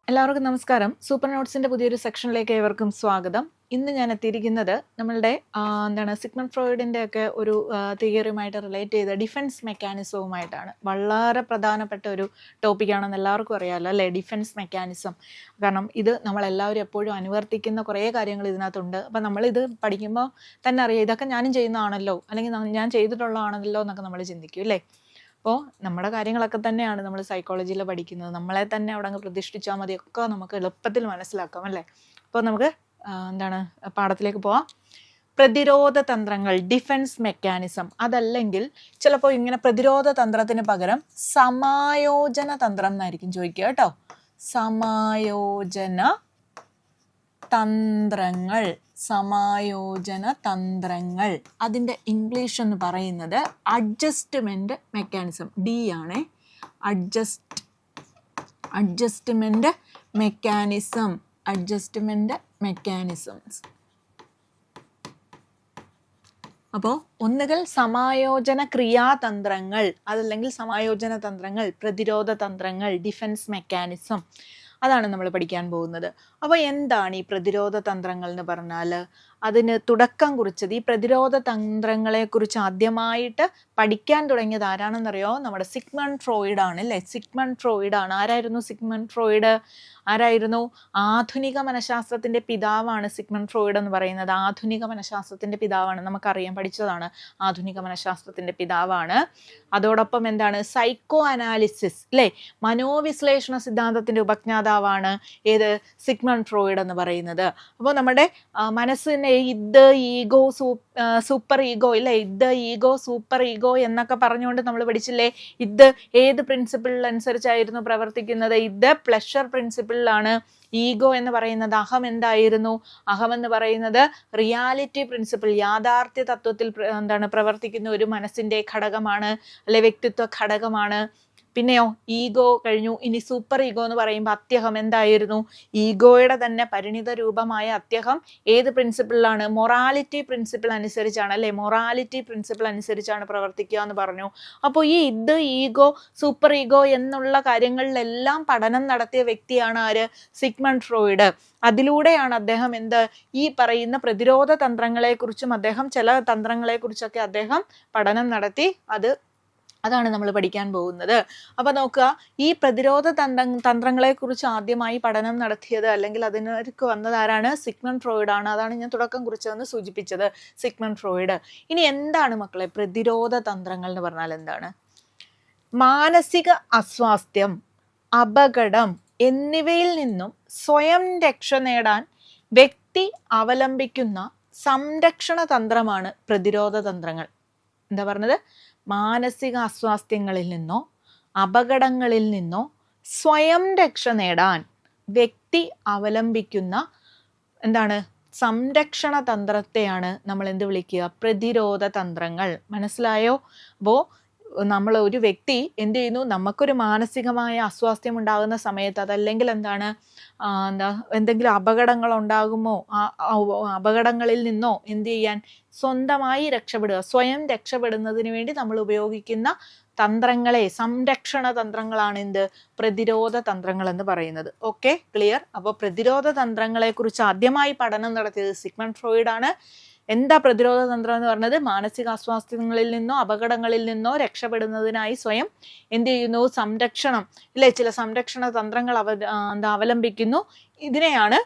എല്ലാവർക്കും നമസ്കാരം. സൂപ്പർ നോട്ട്സിന്റെ പുതിയൊരു സെക്ഷനിലേക്ക് ഏവർക്കും സ്വാഗതം. ഇന്ന് ഞാൻ എത്തിയിരിക്കുന്നത് നമ്മളുടെ സിഗ്മണ്ട് ഫ്രോയിഡിന്റെ ഒക്കെ ഒരു തിയറിയുമായിട്ട് റിലേറ്റ് ചെയ്ത ഡിഫൻസ് മെക്കാനിസവുമായിട്ടാണ്. വളരെ പ്രധാനപ്പെട്ട ഒരു ടോപ്പിക്കാണെന്ന് എല്ലാവർക്കും അറിയാമല്ലോ അല്ലേ, ഡിഫൻസ് മെക്കാനിസം. കാരണം ഇത് നമ്മളെല്ലാവരും എപ്പോഴും അനുവർത്തിക്കുന്ന കുറേ കാര്യങ്ങൾ ഇതിനകത്തുണ്ട്. അപ്പം നമ്മളിത് പഠിക്കുമ്പോൾ തന്നെ അറിയാം, ഇതൊക്കെ ഞാനും ചെയ്യുന്നതാണല്ലോ, അല്ലെങ്കിൽ ഞാൻ ചെയ്തിട്ടുള്ളതാണല്ലോ എന്നൊക്കെ നമ്മൾ ചിന്തിക്കും അല്ലേ. അപ്പോൾ നമ്മുടെ കാര്യങ്ങളൊക്കെ തന്നെയാണ് നമ്മൾ സൈക്കോളജിയിൽ പഠിക്കുന്നത്. നമ്മളെ തന്നെ അവിടെ അങ്ങ് പ്രതിഷ്ഠിച്ചാൽ മതിയൊക്കെ നമുക്ക് എളുപ്പത്തിൽ മനസ്സിലാക്കാം അല്ലേ. അപ്പോൾ നമുക്ക് പാഠത്തിലേക്ക് പോവാം. പ്രതിരോധ തന്ത്രങ്ങൾ, ഡിഫൻസ് മെക്കാനിസം. അതല്ലെങ്കിൽ ചിലപ്പോൾ ഇങ്ങനെ പ്രതിരോധ തന്ത്രത്തിന് പകരം സമായോജന തന്ത്രം എന്നായിരിക്കും ചോദിക്കുക കേട്ടോ. സമായോജന തന്ത്രങ്ങൾ, സമായോജന തന്ത്രങ്ങൾ. അതിൻ്റെ ഇംഗ്ലീഷ് എന്ന് പറയുന്നത് അഡ്ജസ്റ്റ്മെൻറ്റ് മെക്കാനിസം. ഡി ആണേ, അഡ്ജസ്റ്റ്മെൻറ്റ് മെക്കാനിസം, അഡ്ജസ്റ്റ്മെൻറ്റ് മെക്കാനിസംസ്. അപ്പോൾ ഒന്നുകിൽ സമായോജന ക്രിയാതന്ത്രങ്ങൾ, അതല്ലെങ്കിൽ സമായോജന തന്ത്രങ്ങൾ, പ്രതിരോധ തന്ത്രങ്ങൾ, ഡിഫൻസ് മെക്കാനിസം. അതാണ് നമ്മൾ പഠിക്കാൻ പോകുന്നത്. അപ്പോൾ എന്താണ് ഈ പ്രതിരോധ തന്ത്രങ്ങൾ എന്ന് പറഞ്ഞാൽ? അതിന് തുടക്കം കുറിച്ചത്, ഈ പ്രതിരോധ തന്ത്രങ്ങളെക്കുറിച്ച് ആദ്യമായിട്ട് പഠിക്കാൻ തുടങ്ങിയത് ആരാണെന്നറിയോ? നമ്മുടെ സിഗ്മണ്ട് ഫ്രോയിഡ് ആണ് അല്ലേ. സിഗ്മണ്ട് ഫ്രോയിഡ് ആണ്. ആരായിരുന്നു സിഗ്മണ്ട് ഫ്രോയിഡ്? ആരായിരുന്നു? ആധുനിക മനഃശാസ്ത്രത്തിൻ്റെ പിതാവാണ് സിഗ്മണ്ട് ഫ്രോയിഡ് എന്ന് പറയുന്നത്. ആധുനിക മനഃശാസ്ത്രത്തിൻ്റെ പിതാവാണ്, നമുക്കറിയാം, പഠിച്ചതാണ്. ആധുനിക മനഃശാസ്ത്രത്തിൻ്റെ പിതാവാണ്. അതോടൊപ്പം എന്താണ്? സൈക്കോ അനാലിസിസ് അല്ലേ, മനോവിശ്ലേഷണ സിദ്ധാന്തത്തിൻ്റെ ഉപജ്ഞാതാവാണ് ഏത്? സിഗ്മണ്ട് ഫ്രോയിഡ് എന്ന് പറയുന്നത്. അപ്പോൾ നമ്മുടെ മനസ്സിനെ ഇത്, ഈഗോ, സൂപ്പർ ഈഗോ ഇല്ലേ, ഇത്, ഈഗോ, സൂപ്പർ ഈഗോ എന്നൊക്കെ പറഞ്ഞുകൊണ്ട് നമ്മൾ പഠിച്ചില്ലേ. ഇത് ഏത് പ്രിൻസിപ്പിളിനനുസരിച്ചായിരുന്നു പ്രവർത്തിക്കുന്നത്? ഇത് പ്ലഷർ പ്രിൻസിപ്പിളിലാണ്. ഈഗോ എന്ന് പറയുന്നത്, അഹം എന്തായിരുന്നു? അഹം എന്ന് പറയുന്നത് റിയാലിറ്റി പ്രിൻസിപ്പിൾ, യാഥാർത്ഥ്യ തത്വത്തിൽ പ്രവർത്തിക്കുന്ന ഒരു മനസ്സിൻ്റെ ഘടകമാണ് അല്ലെ, വ്യക്തിത്വ ഘടകമാണ്. പിന്നെയോ ഈഗോ കഴിഞ്ഞു. ഇനി സൂപ്പർ ഈഗോ എന്ന് പറയുമ്പോൾ അത്യഹം എന്തായിരുന്നു? ഈഗോയുടെ തന്നെ പരിണിത രൂപമായ അത്യഹം ഏത് പ്രിൻസിപ്പിളിലാണ്? മൊറാലിറ്റി പ്രിൻസിപ്പിൾ അനുസരിച്ചാണ് അല്ലേ, മൊറാലിറ്റി പ്രിൻസിപ്പിൾ അനുസരിച്ചാണ് പ്രവർത്തിക്കുക എന്ന് പറഞ്ഞു. അപ്പോൾ ഈ ഇത്, ഈഗോ, സൂപ്പർ ഈഗോ എന്നുള്ള കാര്യങ്ങളിലെല്ലാം പഠനം നടത്തിയ വ്യക്തിയാണ് ആര്? Sigmund Freud. അതിലൂടെയാണ് അദ്ദേഹം ഈ പറയുന്ന പ്രതിരോധ തന്ത്രങ്ങളെക്കുറിച്ചും അദ്ദേഹം ചില തന്ത്രങ്ങളെക്കുറിച്ചൊക്കെ അദ്ദേഹം പഠനം നടത്തി. അതാണ് നമ്മൾ പഠിക്കാൻ പോകുന്നത്. അപ്പോൾ നോക്കുക, ഈ പ്രതിരോധ തന്ത്രങ്ങളെക്കുറിച്ച് ആദ്യമായി പഠനം നടത്തിയത് അല്ലെങ്കിൽ അതിനൊക്കെ വന്നത് ആരാണ്? സിഗ്മണ്ട് ഫ്രോയിഡ് ആണ്. അതാണ് ഞാൻ തുടക്കം കുറിച്ചതെന്ന് സൂചിപ്പിച്ചത്, സിഗ്മണ്ട് ഫ്രോയിഡ്. ഇനി എന്താണ് മക്കളെ പ്രതിരോധ തന്ത്രങ്ങൾ എന്ന് പറഞ്ഞാൽ എന്താണ്? മാനസിക അസ്വാസ്ഥ്യം, അപകടം എന്നിവയിൽ നിന്നും സ്വയം രക്ഷ നേടാൻ വ്യക്തി അവലംബിക്കുന്ന സംരക്ഷണ തന്ത്രമാണ് പ്രതിരോധ തന്ത്രങ്ങൾ. എന്താ പറഞ്ഞത്? മാനസിക അസ്വാസ്ഥ്യങ്ങളിൽ നിന്നോ അപകടങ്ങളിൽ നിന്നോ സ്വയം രക്ഷ നേടാൻ വ്യക്തി അവലംബിക്കുന്ന സംരക്ഷണ തന്ത്രത്തെയാണ് നമ്മൾ എന്ത് വിളിക്കുക? പ്രതിരോധ തന്ത്രങ്ങൾ. മനസ്സിലായോ? അപ്പോൾ ഒരു വ്യക്തി എന്ത് ചെയ്യുന്നു? നമുക്കൊരു മാനസികമായ അസ്വാസ്ഥ്യം ഉണ്ടാകുന്ന സമയത്ത്, അതല്ലെങ്കിൽ എന്തെങ്കിലും അപകടങ്ങൾ ഉണ്ടാകുമോ, അപകടങ്ങളിൽ നിന്നോ എന്ത് ചെയ്യാൻ? സ്വന്തമായി രക്ഷപ്പെടുക, സ്വയം രക്ഷപ്പെടുന്നതിന് വേണ്ടി നമ്മൾ ഉപയോഗിക്കുന്ന തന്ത്രങ്ങളെ, സംരക്ഷണ തന്ത്രങ്ങളാണ് പ്രതിരോധ തന്ത്രങ്ങൾ എന്ന് പറയുന്നത്. Okay, clear? അപ്പോൾ പ്രതിരോധ തന്ത്രങ്ങളെക്കുറിച്ച് ആദ്യമായി പഠനം നടത്തിയത് സിഗ്മണ്ട് ഫ്രോയിഡ് ആണ്. എന്താ പ്രതിരോധ തന്ത്രം എന്ന് പറഞ്ഞത്? മാനസിക അസ്വാസ്ഥ്യങ്ങളിൽ നിന്നോ അപകടങ്ങളിൽ നിന്നോ രക്ഷപ്പെടുന്നതിനായി സ്വയം എന്ത് ചെയ്യുന്നു? സംരക്ഷണം ഇല്ലേ, ചില സംരക്ഷണ തന്ത്രങ്ങൾ അവലംബിക്കുന്നു. ഇതിനെയാണ്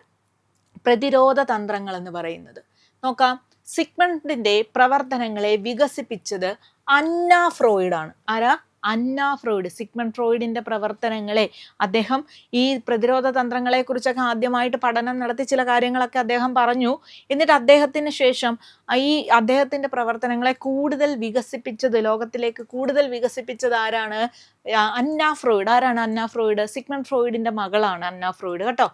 പ്രതിരോധ തന്ത്രങ്ങൾ എന്ന് പറയുന്നത്. നോക്കാം, സിഗ്മണ്ടിന്റെ പ്രവർത്തനങ്ങളെ വികസിപ്പിച്ചത് അന്ന ഫ്രോയിഡ് ആണ്. ആരാ? അന്ന ഫ്രോയിഡ്. സിഗ്മണ്ട് ഫ്രോയിഡിന്റെ പ്രവർത്തനങ്ങളെ അദ്ദേഹം ഈ പ്രതിരോധ തന്ത്രങ്ങളെ കുറിച്ചൊക്കെ ആദ്യമായിട്ട് പഠനം നടത്തി ചില കാര്യങ്ങളൊക്കെ അദ്ദേഹം പറഞ്ഞു. എന്നിട്ട് അദ്ദേഹത്തിന് ശേഷം ഈ അദ്ദേഹത്തിന്റെ പ്രവർത്തനങ്ങളെ കൂടുതൽ വികസിപ്പിച്ചത്, ലോകത്തിലേക്ക് കൂടുതൽ വികസിപ്പിച്ചത് ആരാണ്? അന്ന ഫ്രോയിഡ്. ആരാണ് അന്ന ഫ്രോയിഡ്? സിഗ്മണ്ട് ഫ്രോയിഡിന്റെ മകളാണ് അന്ന ഫ്രോയിഡ് കേട്ടോ.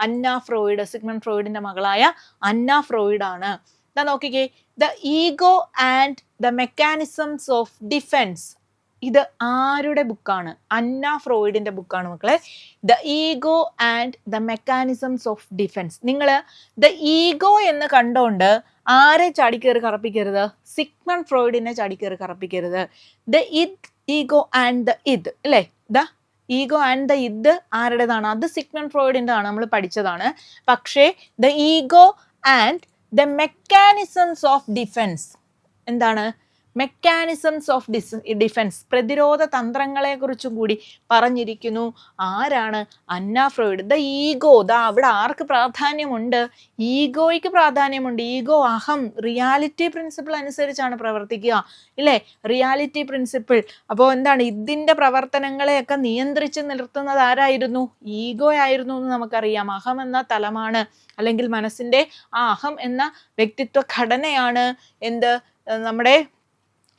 അന്ന ഫ്രോയിഡ്, സിഗ്മണ്ട് ഫ്രോയിഡിന്റെ മകളായ അന്ന ഫ്രോയിഡ് ആണ്. നോക്കിക്കേ, the ego and the mechanisms of defence. ഇത് ആരുടെ ബുക്കാണ്? അന്ന ഫ്രോയിഡിന്റെ ബുക്കാണ് മക്കളെ. The ego and the mechanisms of defence. നിങ്ങൾ ദ ഈഗോ എന്ന് കണ്ടോണ്ട് ആരെ ചാടിക്കേറി കറപ്പിക്കരുത്? സിഗ്മണ്ട് ഫ്രോയിഡിനെ ചാടിക്കേറി കറപ്പിക്കരുത്. The id ego and the ഇത് അല്ലേ, ദ ഈഗോ ആൻഡ് ദ ഇത് ആരുടേതാണ്? അത് സിഗ്മണ്ട് ഫ്രോയിഡിൻ്റെ ആണ്, നമ്മൾ പഠിച്ചതാണ്. പക്ഷേ the ego and the mechanisms of defence, എന്താണ്? മെക്കാനിസംസ് ഓഫ് ഡിഫെൻസ്, പ്രതിരോധ തന്ത്രങ്ങളെ കുറിച്ചും കൂടി പറഞ്ഞിരിക്കുന്നു. ആരാണ്? അന്ന ഫ്രോയിഡ്. ദ ഈഗോ, അവിടെ ആർക്ക് പ്രാധാന്യമുണ്ട്? ഈഗോയ്ക്ക് പ്രാധാന്യമുണ്ട്. ഈഗോ, അഹം, റിയാലിറ്റി പ്രിൻസിപ്പിൾ അനുസരിച്ചാണ് പ്രവർത്തിക്കുക, ഇല്ലേ? Reality principle. അപ്പോൾ എന്താണ്? ഇതിൻ്റെ പ്രവർത്തനങ്ങളെയൊക്കെ നിയന്ത്രിച്ച് നിർത്തുന്നത് ആരായിരുന്നു? ഈഗോ ആയിരുന്നു എന്ന് നമുക്കറിയാം. അഹം എന്ന തലമാണ്, അല്ലെങ്കിൽ മനസ്സിൻ്റെ ആ അഹം എന്ന വ്യക്തിത്വ ഘടനയാണ് എന്ത്? നമ്മുടെ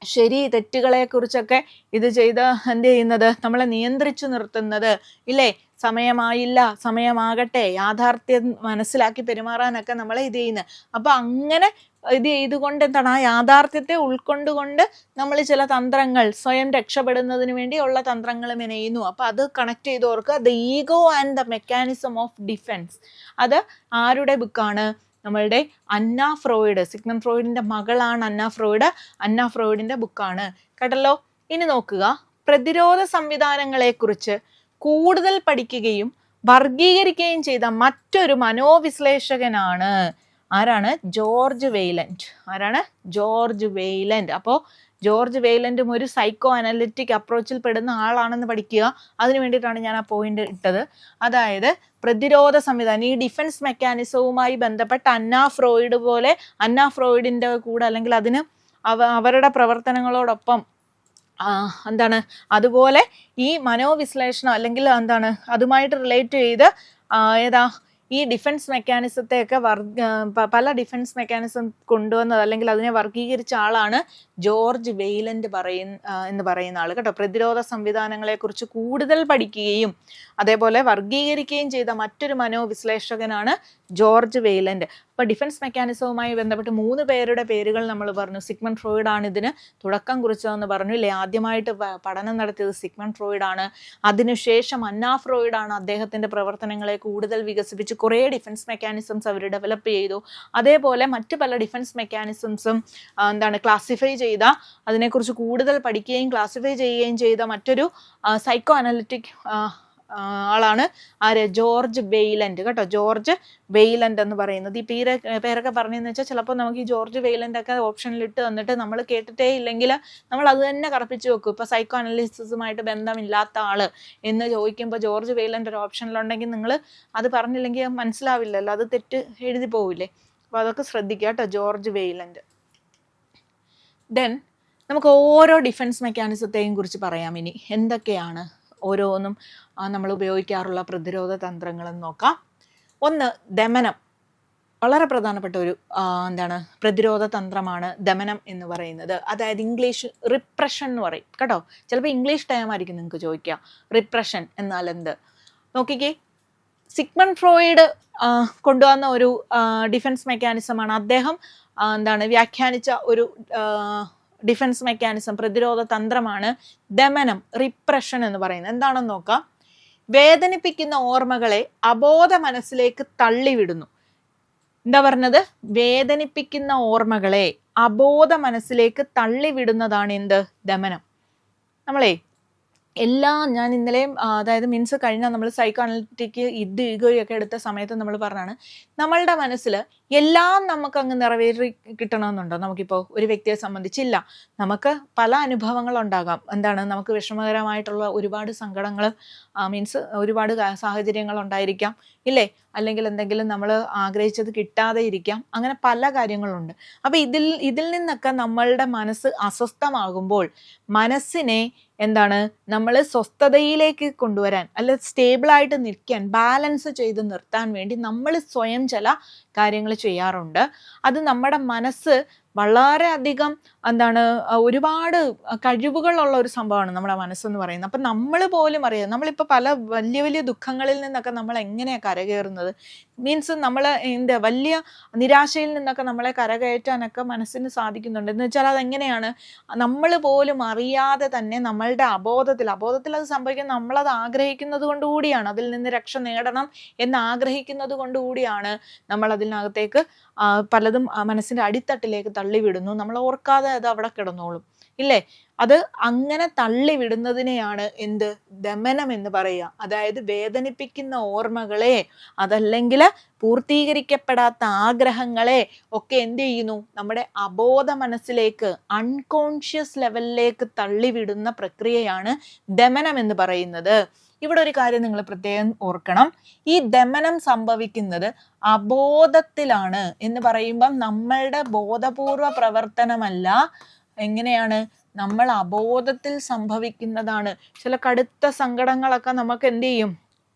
ശരി തെറ്റുകളെ കുറിച്ചൊക്കെ ഇത് ചെയ്ത് എന്ത് ചെയ്യുന്നത്? നമ്മളെ നിയന്ത്രിച്ചു നിർത്തുന്നത്, ഇല്ലേ? സമയമായില്ല, സമയമാകട്ടെ, യാഥാർത്ഥ്യം മനസ്സിലാക്കി പെരുമാറാനൊക്കെ നമ്മളെ ഇത് ചെയ്യുന്നത്. അപ്പൊ അങ്ങനെ ഇത് ചെയ്തുകൊണ്ട് എന്താണ്? ആ യാഥാർത്ഥ്യത്തെ ഉൾക്കൊണ്ടുകൊണ്ട് നമ്മൾ ചില തന്ത്രങ്ങൾ, സ്വയം രക്ഷപ്പെടുന്നതിന് വേണ്ടിയുള്ള തന്ത്രങ്ങൾ മെനയുന്നു. അപ്പൊ അത് കണക്ട് ചെയ്ത് ഓർക്കുക. The ego and the mechanism of defence, അത് ആരുടെ ബുക്കാണ്? നമ്മളുടെ അന്ന ഫ്രോയിഡ്, സിഗ്മണ്ട് ഫ്രോയിഡിന്റെ മകളാണ് അന്ന ഫ്രോയിഡ്. അന്ന ഫ്രോയിഡിന്റെ ബുക്കാണ്, കേട്ടല്ലോ. ഇനി നോക്കുക, പ്രതിരോധ സംവിധാനങ്ങളെ കുറിച്ച് കൂടുതൽ പഠിക്കുകയും വർഗീകരിക്കുകയും ചെയ്ത മറ്റൊരു മനോവിശ്ലേഷകനാണ് ആരാണ്? ജോർജ് വെയ്ലൻഡ്. ആരാണ്? ജോർജ് വെയ്ലൻഡ്. അപ്പോൾ ജോർജ് വെയ്ലൻഡും ഒരു സൈക്കോ അനലിറ്റിക് അപ്രോച്ചിൽ പെടുന്ന ആളാണെന്ന് പഠിക്കുക. അതിന് വേണ്ടിയിട്ടാണ് ഞാൻ ആ പോയിന്റ് ഇട്ടത്. അതായത് പ്രതിരോധ സംവിധാനം, ഈ ഡിഫൻസ് മെക്കാനിസവുമായി ബന്ധപ്പെട്ട അന്ന ഫ്രോയിഡ് പോലെ, അന്ന ഫ്രോയിഡിൻ്റെ കൂടെ അല്ലെങ്കിൽ അതിന് അവരുടെ പ്രവർത്തനങ്ങളോടൊപ്പം എന്താണ് അതുപോലെ ഈ മനോവിശ്ലേഷണം അല്ലെങ്കിൽ എന്താണ് അതുമായിട്ട് റിലേറ്റ് ചെയ്ത് ഏതാ ഈ ഡിഫൻസ് മെക്കാനിസത്തെയൊക്കെ പല ഡിഫൻസ് മെക്കാനിസം കൊണ്ടുവന്നത് അല്ലെങ്കിൽ അതിനെ വർഗീകരിച്ച ആളാണ് ജോർജ് വെയ്ലൻഡ് എന്ന് പറയുന്ന ആൾ, കേട്ടോ. പ്രതിരോധ സംവിധാനങ്ങളെ കുറിച്ച് കൂടുതൽ പഠിക്കുകയും അതേപോലെ വർഗീകരിക്കുകയും ചെയ്ത മറ്റൊരു മനോവിശ്ലേഷകനാണ് ജോർജ് വെയ്ലൻഡ്. അപ്പോൾ ഡിഫൻസ് മെക്കാനിസവുമായി ബന്ധപ്പെട്ട് 3 പേരുടെ പേരുകൾ നമ്മൾ പറഞ്ഞു. സിഗ്മണ്ട് ഫ്രോയിഡ് ആണ് ഇതിന് തുടക്കം കുറിച്ചതെന്ന് പറഞ്ഞു, ഇല്ലേ? ആദ്യമായിട്ട് പഠനം നടത്തിയത് സിഗ്മണ്ട് ഫ്രോയിഡ് ആണ്. അതിനുശേഷം അന്ന ഫ്രോയിഡ് ആണ് അദ്ദേഹത്തിന്റെ പ്രവർത്തനങ്ങളെ കൂടുതൽ വികസിപ്പിച്ച് കുറേ ഡിഫൻസ് മെക്കാനിസംസ് അവർ ഡെവലപ്പ് ചെയ്തു. അതേപോലെ മറ്റ് പല ഡിഫൻസ് മെക്കാനിസംസും ക്ലാസിഫൈ ചെയ്ത, അതിനെക്കുറിച്ച് കൂടുതൽ പഠിക്കുകയും ക്ലാസിഫൈ ചെയ്യുകയും ചെയ്ത മറ്റൊരു സൈക്കോ അനലിറ്റിക് ആളാണ് ആര്? ജോർജ് വെയ്ലൻഡ്, കേട്ടോ. ജോർജ് വെയ്ലൻഡ് എന്ന് പറയുന്നത്, ഈ പേരൊക്കെ പറഞ്ഞതെന്ന് വെച്ചാൽ ചിലപ്പോൾ നമുക്ക് ഈ ജോർജ് വെയ്ലൻഡ് ഒക്കെ ഓപ്ഷനിൽ ഇട്ട് തന്നിട്ട് നമ്മൾ കേട്ടിട്ടേ ഇല്ലെങ്കിൽ നമ്മൾ അത് തന്നെ കറപ്പിച്ച് വെക്കും. ഇപ്പോൾ സൈക്കോ അനലിസിസുമായിട്ട് ബന്ധമില്ലാത്ത ആള് എന്ന് ചോദിക്കുമ്പോൾ ജോർജ് വെയ്ലൻഡ് ഒരു ഓപ്ഷനിലുണ്ടെങ്കിൽ നിങ്ങൾ അത് പറഞ്ഞില്ലെങ്കിൽ മനസ്സിലാവില്ലല്ലോ, അത് തെറ്റ് എഴുതി പോവില്ലേ. അപ്പോൾ അതൊക്കെ ശ്രദ്ധിക്കുക, കേട്ടോ. ജോർജ് വെയ്ലൻഡ്. ദെൻ നമുക്ക് ഓരോ ഡിഫൻസ് മെക്കാനിസത്തെയും കുറിച്ച് പറയാം. ഇനി എന്തൊക്കെയാണ് ഓരോന്നും നമ്മൾ ഉപയോഗിക്കാറുള്ള പ്രതിരോധ തന്ത്രങ്ങളെന്ന് നോക്കാം. ഒന്ന്, ദമനം. വളരെ പ്രധാനപ്പെട്ട ഒരു പ്രതിരോധ തന്ത്രമാണ് ദമനം എന്ന് പറയുന്നത്. അതായത് ഇംഗ്ലീഷ് റിപ്രഷൻ എന്ന് പറയും, കേട്ടോ. ചിലപ്പോൾ ഇംഗ്ലീഷ് ടൈം ആയിരിക്കും നിങ്ങൾക്ക് ചോദിക്കുക, റിപ്രഷൻ എന്നാൽ എന്ത്. നോക്കിക്കേ, സിഗ്മണ്ട് ഫ്രോയിഡ് കൊണ്ടുവന്ന ഒരു ഡിഫൻസ് മെക്കാനിസമാണ്. അദ്ദേഹം വ്യാഖ്യാനിച്ച ഒരു ഡിഫൻസ് മെക്കാനിസം, പ്രതിരോധ തന്ത്രമാണ് ദമനം, റിപ്രഷൻ എന്ന് പറയുന്നത്. എന്താണെന്ന് നോക്കാം. വേദനിപ്പിക്കുന്ന ഓർമ്മകളെ അബോധ മനസ്സിലേക്ക് തള്ളിവിടുന്നു. എന്താ പറഞ്ഞത്? വേദനിപ്പിക്കുന്ന ഓർമ്മകളെ അബോധ മനസ്സിലേക്ക് തള്ളിവിടുന്നതാണ് എന്ത്? ദമനം. നമ്മളെ ഞാൻ ഇന്നലെയും അതായത് മീൻസ് കഴിഞ്ഞാൽ നമ്മൾ സൈക്കോ അനലിറ്റിക്ക് ഈഗോയൊക്കെ എടുത്ത സമയത്ത് നമ്മൾ പറഞ്ഞാണ്, നമ്മളുടെ മനസ്സിൽ എല്ലാം നമുക്ക് അങ്ങ് നിറവേറി കിട്ടണമെന്നുണ്ടോ? നമുക്കിപ്പോൾ ഒരു വ്യക്തിയെ സംബന്ധിച്ചില്ല, നമുക്ക് പല അനുഭവങ്ങളുണ്ടാകാം. നമുക്ക് വിഷമകരമായിട്ടുള്ള ഒരുപാട് സങ്കടങ്ങൾ, മീൻസ് ഒരുപാട് സാഹചര്യങ്ങൾ ഉണ്ടായിരിക്കാം, ഇല്ലേ? അല്ലെങ്കിൽ എന്തെങ്കിലും നമ്മൾ ആഗ്രഹിച്ചത് കിട്ടാതെ ഇരിക്കാം. അങ്ങനെ പല കാര്യങ്ങളുണ്ട്. അപ്പോൾ ഇതിൽ നിന്നൊക്കെ നമ്മളുടെ മനസ്സ് അസ്വസ്ഥമാകുമ്പോൾ മനസ്സിനെ നമ്മൾ സ്വസ്ഥതയിലേക്ക് കൊണ്ടുവരാൻ, അല്ല സ്റ്റേബിളായിട്ട് നിൽക്കാൻ, ബാലൻസ് ചെയ്ത് നിർത്താൻ വേണ്ടി നമ്മൾ സ്വയം ചില കാര്യങ്ങൾ ചെയ്യാറുണ്ട്. അത് നമ്മുടെ മനസ്സ് വളരെയധികം ഒരുപാട് കഴിവുകളുള്ള ഒരു സംഭവമാണ് നമ്മുടെ മനസ്സെന്ന് പറയുന്നത്. അപ്പം നമ്മൾ പോലും അറിയാം, നമ്മളിപ്പോൾ പല വലിയ വലിയ ദുഃഖങ്ങളിൽ നിന്നൊക്കെ നമ്മൾ എങ്ങനെയാണ് കരകയറുന്നത്. മീൻസ് നമ്മൾ വലിയ നിരാശയിൽ നിന്നൊക്കെ നമ്മളെ കരകയറ്റാനൊക്കെ മനസ്സിന് സാധിക്കുന്നുണ്ട്. എന്ന് വെച്ചാൽ അതെങ്ങനെയാണ്? നമ്മൾ പോലും അറിയാതെ തന്നെ നമ്മളുടെ അബോധത്തിൽ അത് സംഭവിക്കുന്നത് നമ്മളത് ആഗ്രഹിക്കുന്നത് കൊണ്ടുകൂടിയാണ്. അതിൽ നിന്ന് രക്ഷ നേടണം എന്ന് ആഗ്രഹിക്കുന്നത് കൊണ്ടുകൂടിയാണ് നമ്മൾ അതിനകത്തേക്ക് പലതും മനസ്സിൻ്റെ അടിത്തട്ടിലേക്ക് തള്ളിവിടുന്നു. നമ്മൾ ഓർക്കാതെ അത് അവിടെ കിടന്നോളും, ഇല്ലേ? അത് അങ്ങനെ തള്ളിവിടുന്നതിനെയാണ് എന്ത്? ദമനം എന്ന് പറയുക. അതായത് വേദനിപ്പിക്കുന്ന ഓർമ്മകളെ, അതല്ലെങ്കിൽ പൂർത്തീകരിക്കപ്പെടാത്ത ആഗ്രഹങ്ങളെ ഒക്കെ എന്ത് ചെയ്യുന്നു? നമ്മുടെ അബോധ മനസ്സിലേക്ക്, അൺകോൺഷ്യസ് ലെവലിലേക്ക് തള്ളിവിടുന്ന പ്രക്രിയയാണ് ദമനം എന്ന് പറയുന്നത്. ഇവിടെ ഒരു കാര്യം നിങ്ങൾ പ്രത്യേകം ഓർക്കണം. ഈ ദമനം സംഭവിക്കുന്നത് അബോധത്തിലാണ് എന്ന് പറയുമ്പം നമ്മളുടെ ബോധപൂർവ പ്രവർത്തനമല്ല. എങ്ങനെയാണ്? നമ്മൾ അബോധത്തിൽ സംഭവിക്കുന്നതാണ്. ചില കടുത്ത സങ്കടങ്ങളൊക്കെ നമുക്ക് എന്ത് ചെയ്യും?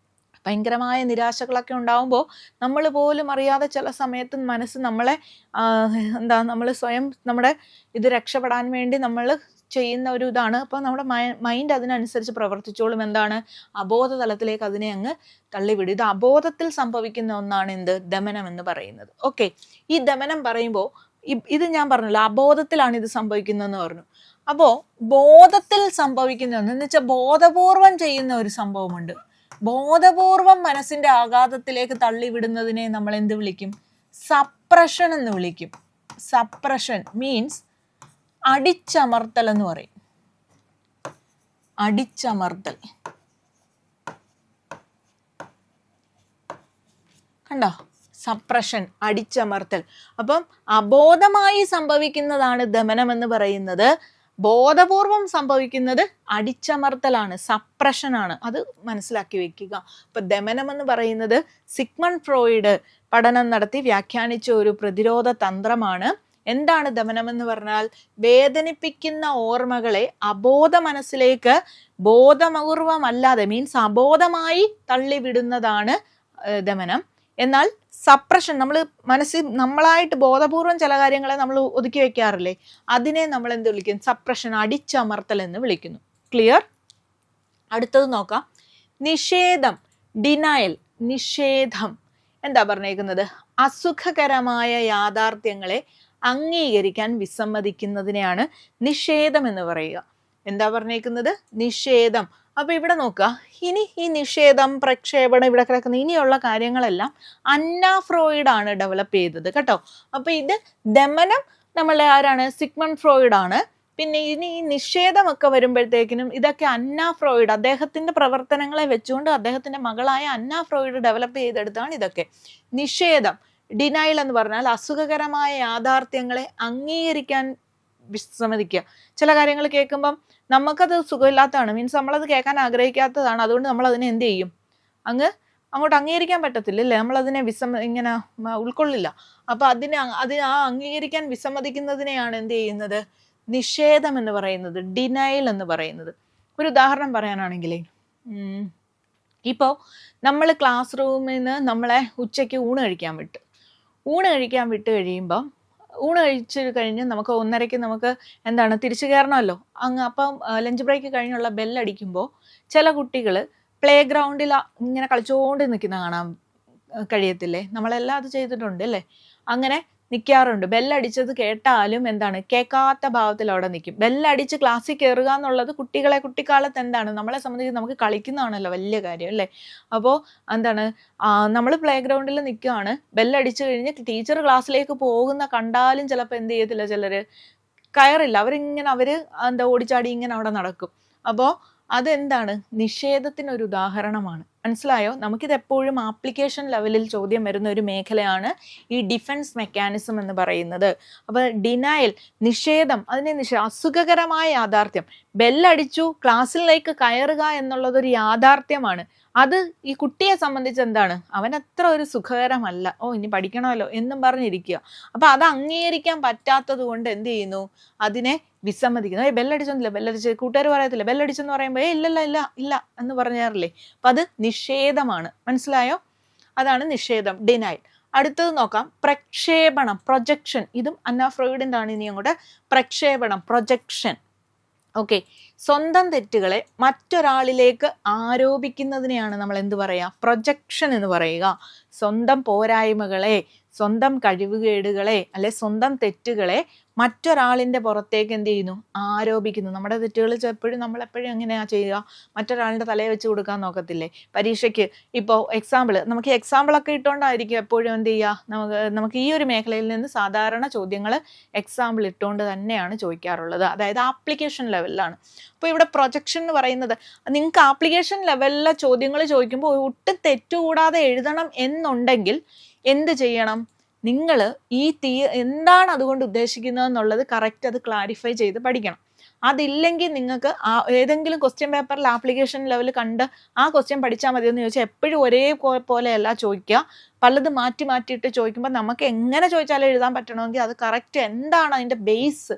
ഭയങ്കരമായ നിരാശകളൊക്കെ ഉണ്ടാവുമ്പോൾ നമ്മൾ പോലും അറിയാതെ ചില സമയത്ത് മനസ്സ് നമ്മളെ നമ്മൾ സ്വയം നമ്മുടെ ഇത് രക്ഷപ്പെടാൻ വേണ്ടി നമ്മൾ ചെയ്യുന്ന ഒരു ഇതാണ്. അപ്പോൾ നമ്മുടെ മൈൻഡ് അതിനനുസരിച്ച് പ്രവർത്തിച്ചോളും. എന്താണ്? അബോധ തലത്തിലേക്ക് അതിനെ അങ്ങ് തള്ളിവിടും. ഇത് അബോധത്തിൽ സംഭവിക്കുന്ന ഒന്നാണ് എന്ത്? ദമനം എന്ന് പറയുന്നത്. ഓക്കെ, ഈ ദമനം പറയുമ്പോൾ ഇത് ഞാൻ പറഞ്ഞല്ലോ, അബോധത്തിലാണ് ഇത് സംഭവിക്കുന്നതെന്ന് പറഞ്ഞു. അപ്പോൾ ബോധത്തിൽ സംഭവിക്കുന്ന എന്ന് വെച്ചാൽ ബോധപൂർവം ചെയ്യുന്ന ഒരു സംഭവമുണ്ട്. ബോധപൂർവം മനസ്സിന്റെ ആഘാതത്തിലേക്ക് തള്ളിവിടുന്നതിനെ നമ്മൾ എന്ത് വിളിക്കും? സപ്രഷൻ എന്ന് വിളിക്കും. സപ്രഷൻ മീൻസ് അടിച്ചമർത്തൽ എന്ന് പറയും. അടിച്ചമർത്തൽ കണ്ടോ? സപ്രഷൻ, അടിച്ചമർത്തൽ. അപ്പം അബോധമായി സംഭവിക്കുന്നതാണ് ദമനം എന്ന് പറയുന്നത്. ബോധപൂർവം സംഭവിക്കുന്നത് അടിച്ചമർത്തലാണ്, സപ്രഷനാണ്. അത് മനസ്സിലാക്കി വെക്കുക. അപ്പൊ ദമനം എന്ന് പറയുന്നത് സിഗ്മണ്ട് ഫ്രോയിഡ് പഠനം നടത്തി വ്യാഖ്യാനിച്ച ഒരു പ്രതിരോധ തന്ത്രമാണ്. എന്താണ് ദമനം എന്ന് പറഞ്ഞാൽ? വേദനിപ്പിക്കുന്ന ഓർമ്മകളെ അബോധ മനസ്സിലേക്ക് ബോധപൂർവമല്ലാതെ മീൻസ് അബോധമായി തള്ളിവിടുന്നതാണ് ദമനം. എന്നാൽ സപ്രഷൻ, നമ്മൾ മനസ്സിൽ നമ്മളായിട്ട് ബോധപൂർവം ചില കാര്യങ്ങളെ നമ്മൾ ഒതുക്കി വെക്കാറില്ലേ, അതിനെ നമ്മൾ എന്ത് വിളിക്കും? സപ്രഷൻ, അടിച്ചമർത്തൽ എന്ന് വിളിക്കുന്നു. ക്ലിയർ? അടുത്തത് നോക്കാം. നിഷേധം, ഡിനയൽ. നിഷേധം എന്താ പറഞ്ഞേക്കുന്നത്? അസുഖകരമായ യാഥാർത്ഥ്യങ്ങളെ അംഗീകരിക്കാൻ വിസമ്മതിക്കുന്നതിനെയാണ് നിഷേധം എന്ന് പറയുക. എന്താ പറഞ്ഞേക്കുന്നത്? നിഷേധം. അപ്പൊ ഇവിടെ നോക്കുക, ഇനി ഈ നിഷേധം, പ്രക്ഷേപണം, ഇവിടെ കിടക്കുന്ന ഇനിയുള്ള കാര്യങ്ങളെല്ലാം അന്ന ഫ്രോയിഡ് ആണ് ഡെവലപ്പ് ചെയ്തത് കേട്ടോ. അപ്പൊ ഇത് ദമനം നമ്മളെ ആരാണ്? സിഗ്മണ്ട് ഫ്രോയിഡ് ആണ്. പിന്നെ ഇനി ഈ നിഷേധമൊക്കെ വരുമ്പോഴത്തേക്കിനും ഇതൊക്കെ അന്ന ഫ്രോയിഡ്, അദ്ദേഹത്തിന്റെ പ്രവർത്തനങ്ങളെ വെച്ചുകൊണ്ട് അദ്ദേഹത്തിന്റെ മകളായ അന്ന ഫ്രോയിഡ് ഡെവലപ്പ് ചെയ്തെടുത്താണ് ഇതൊക്കെ. നിഷേധം, ഡിനയൽ എന്ന് പറഞ്ഞാൽ അസുഖകരമായ യാഥാർത്ഥ്യങ്ങളെ അംഗീകരിക്കാൻ വിസമ്മതിക്കുക. ചില കാര്യങ്ങൾ കേൾക്കുമ്പം നമുക്കത് സുഖമില്ലാത്തതാണ്, മീൻസ് നമ്മളത് കേൾക്കാൻ ആഗ്രഹിക്കാത്തതാണ്. അതുകൊണ്ട് നമ്മൾ അതിനെ എന്ത് ചെയ്യും? അങ്ങോട്ട് അംഗീകരിക്കാൻ പറ്റത്തില്ല അല്ലേ? നമ്മളതിനെ ഇങ്ങനെ ഉൾക്കൊള്ളില്ല. അപ്പൊ ആ അംഗീകരിക്കാൻ വിസമ്മതിക്കുന്നതിനെയാണ് എന്ത് ചെയ്യുന്നത്? നിഷേധം എന്ന് പറയുന്നത്, ഡിനയൽ എന്ന് പറയുന്നത്. ഒരു ഉദാഹരണം പറയാനാണെങ്കിലേ, ഇപ്പോൾ നമ്മൾ ക്ലാസ് റൂമിൽ നിന്ന് നമ്മളെ ഉച്ചയ്ക്ക് ഊണ് കഴിക്കാൻ വിട്ട് കഴിയുമ്പം ഊണ് കഴിച്ച് കഴിഞ്ഞ് നമുക്ക് 1:30 നമുക്ക് തിരിച്ചു കയറണമല്ലോ. അപ്പം ലഞ്ച് ബ്രേക്ക് കഴിഞ്ഞുള്ള ബെല്ലടിക്കുമ്പോൾ ചില കുട്ടികൾ പ്ലേ ഗ്രൗണ്ടിൽ ഇങ്ങനെ കളിച്ചുകൊണ്ട് നിൽക്കുന്ന കാണാൻ കഴിയത്തില്ലേ? നമ്മളെല്ലാം അത് ചെയ്തിട്ടുണ്ട് അല്ലേ? അങ്ങനെ നിൽക്കാറുണ്ട്. ബെല്ലടിച്ചത് കേട്ടാലും കേൾക്കാത്ത ഭാവത്തിൽ അവിടെ നിൽക്കും. ബെല്ലടിച്ച് ക്ലാസ്സിൽ കയറുക എന്നുള്ളത് കുട്ടിക്കാലത്ത് നമ്മളെ സംബന്ധിച്ച് നമുക്ക് കളിക്കുന്നതാണല്ലോ വലിയ കാര്യം അല്ലേ? അപ്പോൾ നമ്മൾ പ്ലേ ഗ്രൗണ്ടിൽ നിൽക്കുകയാണ്, ബെല്ലടിച്ചു കഴിഞ്ഞ് ടീച്ചർ ക്ലാസ്സിലേക്ക് പോകുന്ന കണ്ടാലും ചിലപ്പോൾ എന്ത് ചെയ്യത്തില്ല, ചിലർ കയറില്ല. അവര് ഓടിച്ചാടി ഇങ്ങനെ അവിടെ നടക്കും. അപ്പോൾ നിഷേധത്തിനൊരു ഉദാഹരണമാണ്. മനസ്സിലായോ? നമുക്കിത് എപ്പോഴും ആപ്ലിക്കേഷൻ ലെവലിൽ ചോദ്യം വരുന്ന ഒരു മേഖലയാണ് ഈ ഡിഫൻസ് മെക്കാനിസം എന്ന് പറയുന്നത്. അപ്പോൾ ഡിനയൽ, നിഷേധം, അസുഖകരമായ യാഥാർത്ഥ്യം. ബെല്ലടിച്ചു, ക്ലാസ്സിലേക്ക് കയറുക എന്നുള്ളതൊരു യാഥാർത്ഥ്യമാണ്. അത് ഈ കുട്ടിയെ സംബന്ധിച്ച് അവൻ അത്ര ഒരു സുഖകരമല്ല. ഇനി പഠിക്കണമല്ലോ എന്നും പറഞ്ഞിരിക്കുക. അപ്പൊ അത് അംഗീകരിക്കാൻ പറ്റാത്തത് കൊണ്ട് എന്ത് ചെയ്യുന്നു? അതിനെ വിസമ്മതിക്കുന്നു. ബെല്ലടിച്ചൊന്നുമില്ല, ബെല്ലടിച്ച് കൂട്ടുകാർ പറയത്തില്ല, ബെല്ലടിച്ചെന്ന് പറയുമ്പോൾ ഇല്ല എന്ന് പറഞ്ഞാറില്ലേ? അപ്പൊ അത് നിഷേധമാണ്. മനസ്സിലായോ? അതാണ് നിഷേധം, ഡിനയൽ. അടുത്തത് നോക്കാം, പ്രക്ഷേപണം, പ്രൊജക്ഷൻ. ഇതും അന്ന ഫ്രോയിഡിൻ്റെ ആണ്. ഇനി അങ്ങോട്ട് പ്രക്ഷേപണം, പ്രൊജക്ഷൻ. ഓക്കെ, സ്വന്തം തെറ്റുകളെ മറ്റൊരാളിലേക്ക് ആരോപിക്കുന്നതിനെയാണ് നമ്മൾ എന്ത് പറയുക? പ്രൊജക്ഷൻ എന്ന് പറയുക. സ്വന്തം പോരായ്മകളെ, സ്വന്തം കഴിവുകേടുകളെ, അല്ലെ സ്വന്തം തെറ്റുകളെ മറ്റൊരാളിൻ്റെ പുറത്തേക്ക് എന്ത് ചെയ്യുന്നു, ആരോപിക്കുന്നു. നമ്മുടെ തെറ്റുകൾ എപ്പോഴും നമ്മളെപ്പോഴും എങ്ങനെയാണ് ചെയ്യുക, മറ്റൊരാളിൻ്റെ തലയെ വെച്ച് കൊടുക്കാൻ നോക്കത്തില്ലേ. പരീക്ഷയ്ക്ക് ഇപ്പോൾ നമുക്ക് എക്സാമ്പിളൊക്കെ ഇട്ടുകൊണ്ടായിരിക്കും എപ്പോഴും എന്ത് ചെയ്യുക, നമുക്ക് ഈ ഒരു മേഖലയിൽ നിന്ന് സാധാരണ ചോദ്യങ്ങൾ എക്സാമ്പിൾ ഇട്ടുകൊണ്ട് തന്നെയാണ് ചോദിക്കാറുള്ളത്. അതായത് ആപ്ലിക്കേഷൻ ലെവലിലാണ്. അപ്പോൾ ഇവിടെ പ്രൊജക്ഷൻ എന്ന് പറയുന്നത് നിങ്ങൾക്ക് ആപ്ലിക്കേഷൻ ലെവലിലെ ചോദ്യങ്ങൾ ചോദിക്കുമ്പോൾ ഒട്ടും തെറ്റുകൂടാതെ എഴുതണം എന്നുണ്ടെങ്കിൽ എന്ത് ചെയ്യണം, നിങ്ങൾ എന്താണ് അതുകൊണ്ട് ഉദ്ദേശിക്കുന്നത് എന്നുള്ളത് കറക്റ്റ് അത് ക്ലാരിഫൈ ചെയ്ത് പഠിക്കണം. അതില്ലെങ്കിൽ നിങ്ങൾക്ക് ഏതെങ്കിലും ക്വസ്റ്റ്യൻ പേപ്പറിൽ ആപ്ലിക്കേഷൻ ലെവൽ കണ്ട് ആ ക്വസ്റ്റ്യൻ പഠിച്ചാൽ മതി എന്ന് ചോദിച്ചാൽ എപ്പോഴും ഒരേ പോലെയല്ല ചോദിക്കുക. പലത് മാറ്റിയിട്ട് ചോദിക്കുമ്പോൾ നമുക്ക് എങ്ങനെ ചോദിച്ചാലും എഴുതാൻ പറ്റണമെങ്കിൽ അത് കറക്റ്റ് എന്താണ് അതിൻ്റെ ബേസ്,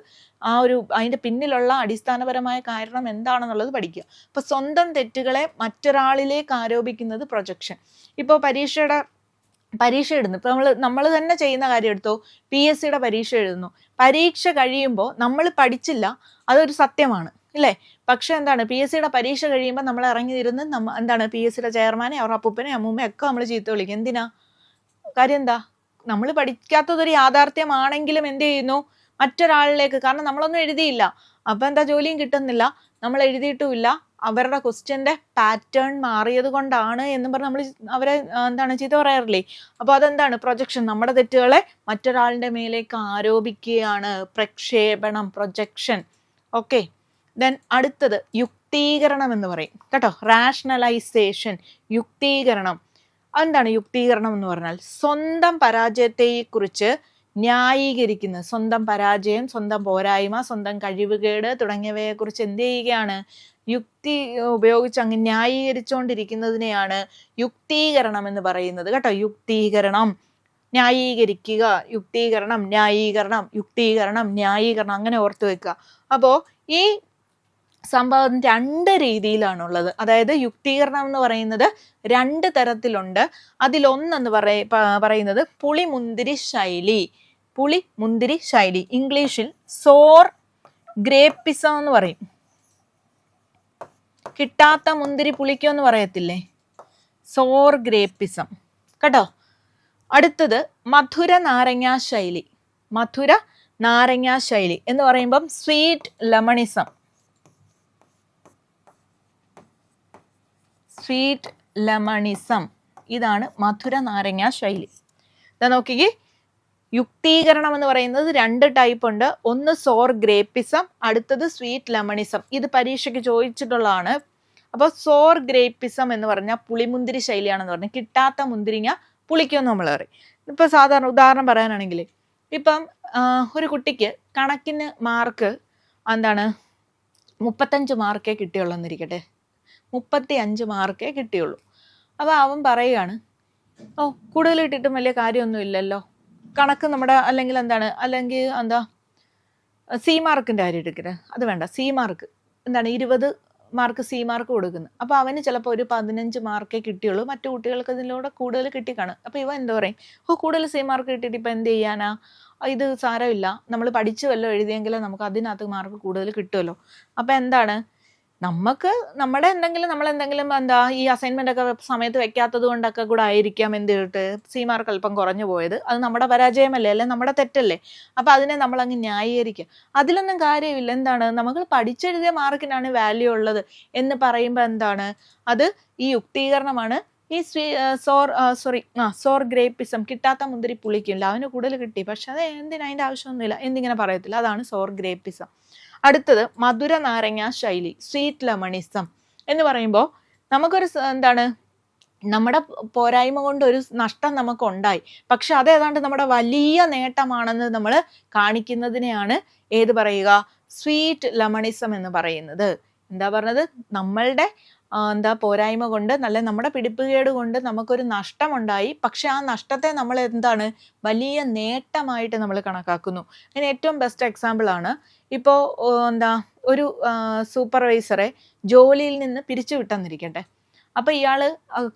അതിൻ്റെ പിന്നിലുള്ള അടിസ്ഥാനപരമായ കാരണം എന്താണെന്നുള്ളത് പഠിക്കുക. അപ്പോൾ സ്വന്തം തെറ്റുകളെ മറ്റൊരാളിലേക്ക് ആരോപിക്കുന്നത് പ്രൊജക്ഷൻ. ഇപ്പോൾ പരീക്ഷ എഴുതുന്നു. ഇപ്പോൾ നമ്മൾ തന്നെ ചെയ്യുന്ന കാര്യം എടുത്തോ, PSC പരീക്ഷ എഴുതുന്നു. പരീക്ഷ കഴിയുമ്പോൾ നമ്മൾ പഠിച്ചില്ല, അതൊരു സത്യമാണ് ഇല്ലേ. പക്ഷെ എന്താണ്, PSC പരീക്ഷ കഴിയുമ്പോൾ നമ്മൾ ഇറങ്ങിയിരുന്ന് എന്താണ് PSC ചെയർമാനെ, അവർ അപ്പൂപ്പനെ അമ്മൂമ്മയും ഒക്കെ നമ്മൾ ചീത്ത വിളിക്കും. എന്തിനാ? കാര്യം എന്താ, നമ്മൾ പഠിക്കാത്തതൊരു യാഥാർത്ഥ്യമാണെങ്കിലും എന്ത് ചെയ്യുന്നു, മറ്റൊരാളിലേക്ക്. കാരണം നമ്മളൊന്നും എഴുതിയില്ല, അപ്പം എന്താ ജോലിയും കിട്ടുന്നില്ല, നമ്മൾ എഴുതിയിട്ടുമില്ല, അവരുടെ ക്വസ്റ്റ്യൻ്റെ പാറ്റേൺ മാറിയത് കൊണ്ടാണ് എന്നും പറഞ്ഞ് നമ്മൾ അവരെ എന്താണ് ചീത്ത പറയാറില്ലേ. അപ്പോൾ അതെന്താണ്, പ്രൊജക്ഷൻ. നമ്മുടെ തെറ്റുകളെ മറ്റൊരാളുടെ മേലേക്ക് ആരോപിക്കുകയാണ്, പ്രക്ഷേപണം, പ്രൊജക്ഷൻ. ഓക്കെ. ദെൻ അടുത്തത് യുക്തീകരണം എന്ന് പറയും കേട്ടോ. റാഷണലൈസേഷൻ, യുക്തീകരണം. എന്താണ് യുക്തീകരണം എന്ന് പറഞ്ഞാൽ? സ്വന്തം പരാജയത്തെക്കുറിച്ച് ന്യായീകരിക്കുന്നത്. സ്വന്തം പരാജയം, സ്വന്തം പോരായ്മ, സ്വന്തം കഴിവുകേട് തുടങ്ങിയവയെക്കുറിച്ച് എന്ത് ചെയ്യുകയാണ്, യുക്തി ഉപയോഗിച്ച് അങ്ങ് ന്യായീകരിച്ചുകൊണ്ടിരിക്കുന്നതിനെയാണ് യുക്തീകരണം എന്ന് പറയുന്നത് കേട്ടോ. യുക്തീകരണം, ന്യായീകരിക്കുക, യുക്തീകരണം, ന്യായീകരണം, യുക്തീകരണം, ന്യായീകരണം, അങ്ങനെ ഓർത്തു വെക്കുക. അപ്പോൾ ഈ സംഭവം 2 രീതിയിലാണുള്ളത്. അതായത് യുക്തീകരണം എന്ന് പറയുന്നത് 2 തരത്തിലുണ്ട്. അതിലൊന്നെന്ന് പറയുന്നത് പുളിമുന്തിരി ശൈലി. പുളിമുന്തിരി ശൈലി, ഇംഗ്ലീഷിൽ സോർ ഗ്രേപ്പിസം എന്ന് പറയും. കിട്ടാത്ത മുന്തിരി പുളിക്കുമെന്ന് പറയത്തില്ലേ, സോർ ഗ്രേപ്പിസം കേട്ടോ. അടുത്തത് മധുര നാരങ്ങാ ശൈലി. മധുര നാരങ്ങാ ശൈലി എന്ന് പറയുമ്പം സ്വീറ്റ് ലെമണിസം. സ്വീറ്റ് ലെമണിസം, ഇതാണ് മധുര നാരങ്ങാ ശൈലി. ഇതാ നോക്കിക്കേ, യുക്തീകരണം എന്ന് പറയുന്നത് 2 ടൈപ്പ് ഉണ്ട്. ഒന്ന് സോർ ഗ്രേപ്പിസം, അടുത്തത് സ്വീറ്റ് ലെമണിസം. ഇത് പരീക്ഷയ്ക്ക് ചോദിച്ചിട്ടുള്ളതാണ്. അപ്പോൾ സോർ ഗ്രേപ്പിസം എന്ന് പറഞ്ഞാൽ പുളിമുന്തിരി ശൈലിയാണെന്ന് പറഞ്ഞാൽ കിട്ടാത്ത മുന്തിരിങ്ങ പുളിക്കുമെന്ന് നമ്മൾ പറയും. ഇപ്പോൾ സാധാരണ ഉദാഹരണം പറയാനാണെങ്കിൽ, ഇപ്പം ഒരു കുട്ടിക്ക് കണക്കിന് മാർക്ക് എന്താണ് 35 മാർക്കേ കിട്ടിയുള്ളൂ എന്നിരിക്കട്ടെ, 35 മാർക്കേ കിട്ടിയുള്ളൂ. അപ്പോൾ അവൻ പറയുകയാണ്, കൂടുതൽ കിട്ടിയിട്ടും വലിയ കാര്യമൊന്നും ഇല്ലല്ലോ, കണക്ക് നമ്മുടെ അല്ലെങ്കിൽ സി മാർക്കിൻ്റെ കാര്യം എടുക്കരുത്, അത് വേണ്ട, C mark 20 mark C mark കൊടുക്കുന്നു. അപ്പോൾ അവന് ചിലപ്പോൾ ഒരു 15 മാർക്കേ കിട്ടിയുള്ളൂ, മറ്റു കുട്ടികൾക്ക് ഇതിലൂടെ കൂടുതൽ കിട്ടിക്കാണും. അപ്പോൾ ഇവ എന്താ പറയും, കൂടുതൽ സി മാർക്ക് കിട്ടിയിട്ട് ഇപ്പം എന്ത് ചെയ്യാനാ, ഇത് സാരമില്ല, നമ്മൾ പഠിച്ചു വല്ലോ എഴുതിയെങ്കിലും നമുക്ക് അതിനകത്ത് മാർക്ക് കൂടുതൽ കിട്ടുമല്ലോ. അപ്പം എന്താണ്, നമ്മളെന്തെങ്കിലും ഈ അസൈൻമെൻ്റ് ഒക്കെ സമയത്ത് വെക്കാത്തത് കൊണ്ടൊക്കെ കൂടെ ആയിരിക്കാം എന്തിട്ട് സി മാർക്ക് അല്പം കുറഞ്ഞു പോയത്. അത് നമ്മുടെ പരാജയമല്ലേ, അല്ലെ നമ്മുടെ തെറ്റല്ലേ. അപ്പം അതിനെ നമ്മളങ്ങ് ന്യായീകരിക്കുക. അതിലൊന്നും കാര്യമില്ല. എന്താണ്, നമ്മൾ പഠിച്ചെഴുതിയ മാർക്കിനാണ് വാല്യൂ ഉള്ളത് എന്ന് പറയുമ്പോൾ എന്താണ്, അത് ഈ യുക്തീകരണമാണ്. ഈ സോർ ഗ്രേപ്പിസം, കിട്ടാത്ത മുന്തിരി പുളിക്കില്ല, അവന് കൂടുതൽ കിട്ടി, പക്ഷെ അത് അതിൻ്റെ ആവശ്യമൊന്നുമില്ല എന്നിങ്ങനെ പറയത്തില്ല, അതാണ് സോർ ഗ്രേപ്പിസം. അടുത്തത് മധുര നാരങ്ങാ ശൈലി, സ്വീറ്റ് ലെമണിസം എന്ന് പറയുമ്പോൾ നമുക്കൊരു നമ്മുടെ പോരായ്മ കൊണ്ട് ഒരു നഷ്ടം നമുക്കുണ്ടായി, പക്ഷെ അതേതാണ്ട് നമ്മുടെ വലിയ നേട്ടമാണെന്ന് നമ്മൾ കാണിക്കുന്നതിനെയാണ് ഏത് പറയുക, സ്വീറ്റ് ലെമണിസം എന്ന് പറയുന്നത്. എന്താ പറഞ്ഞത്, നമ്മളുടെ പോരായ്മ കൊണ്ട്, നമ്മുടെ പിടിപ്പുകേട് കൊണ്ട് നമുക്കൊരു നഷ്ടമുണ്ടായി, പക്ഷെ ആ നഷ്ടത്തെ നമ്മൾ വലിയ നേട്ടമായിട്ട് നമ്മൾ കണക്കാക്കുന്നു. അതിന് ഏറ്റവും ബെസ്റ്റ് എക്സാമ്പിളാണ് ഇപ്പോൾ ഒരു സൂപ്പർവൈസറെ ജോലിയിൽ നിന്ന് പിരിച്ചു വിട്ടെന്നിരിക്കട്ടെ. അപ്പോൾ ഇയാൾ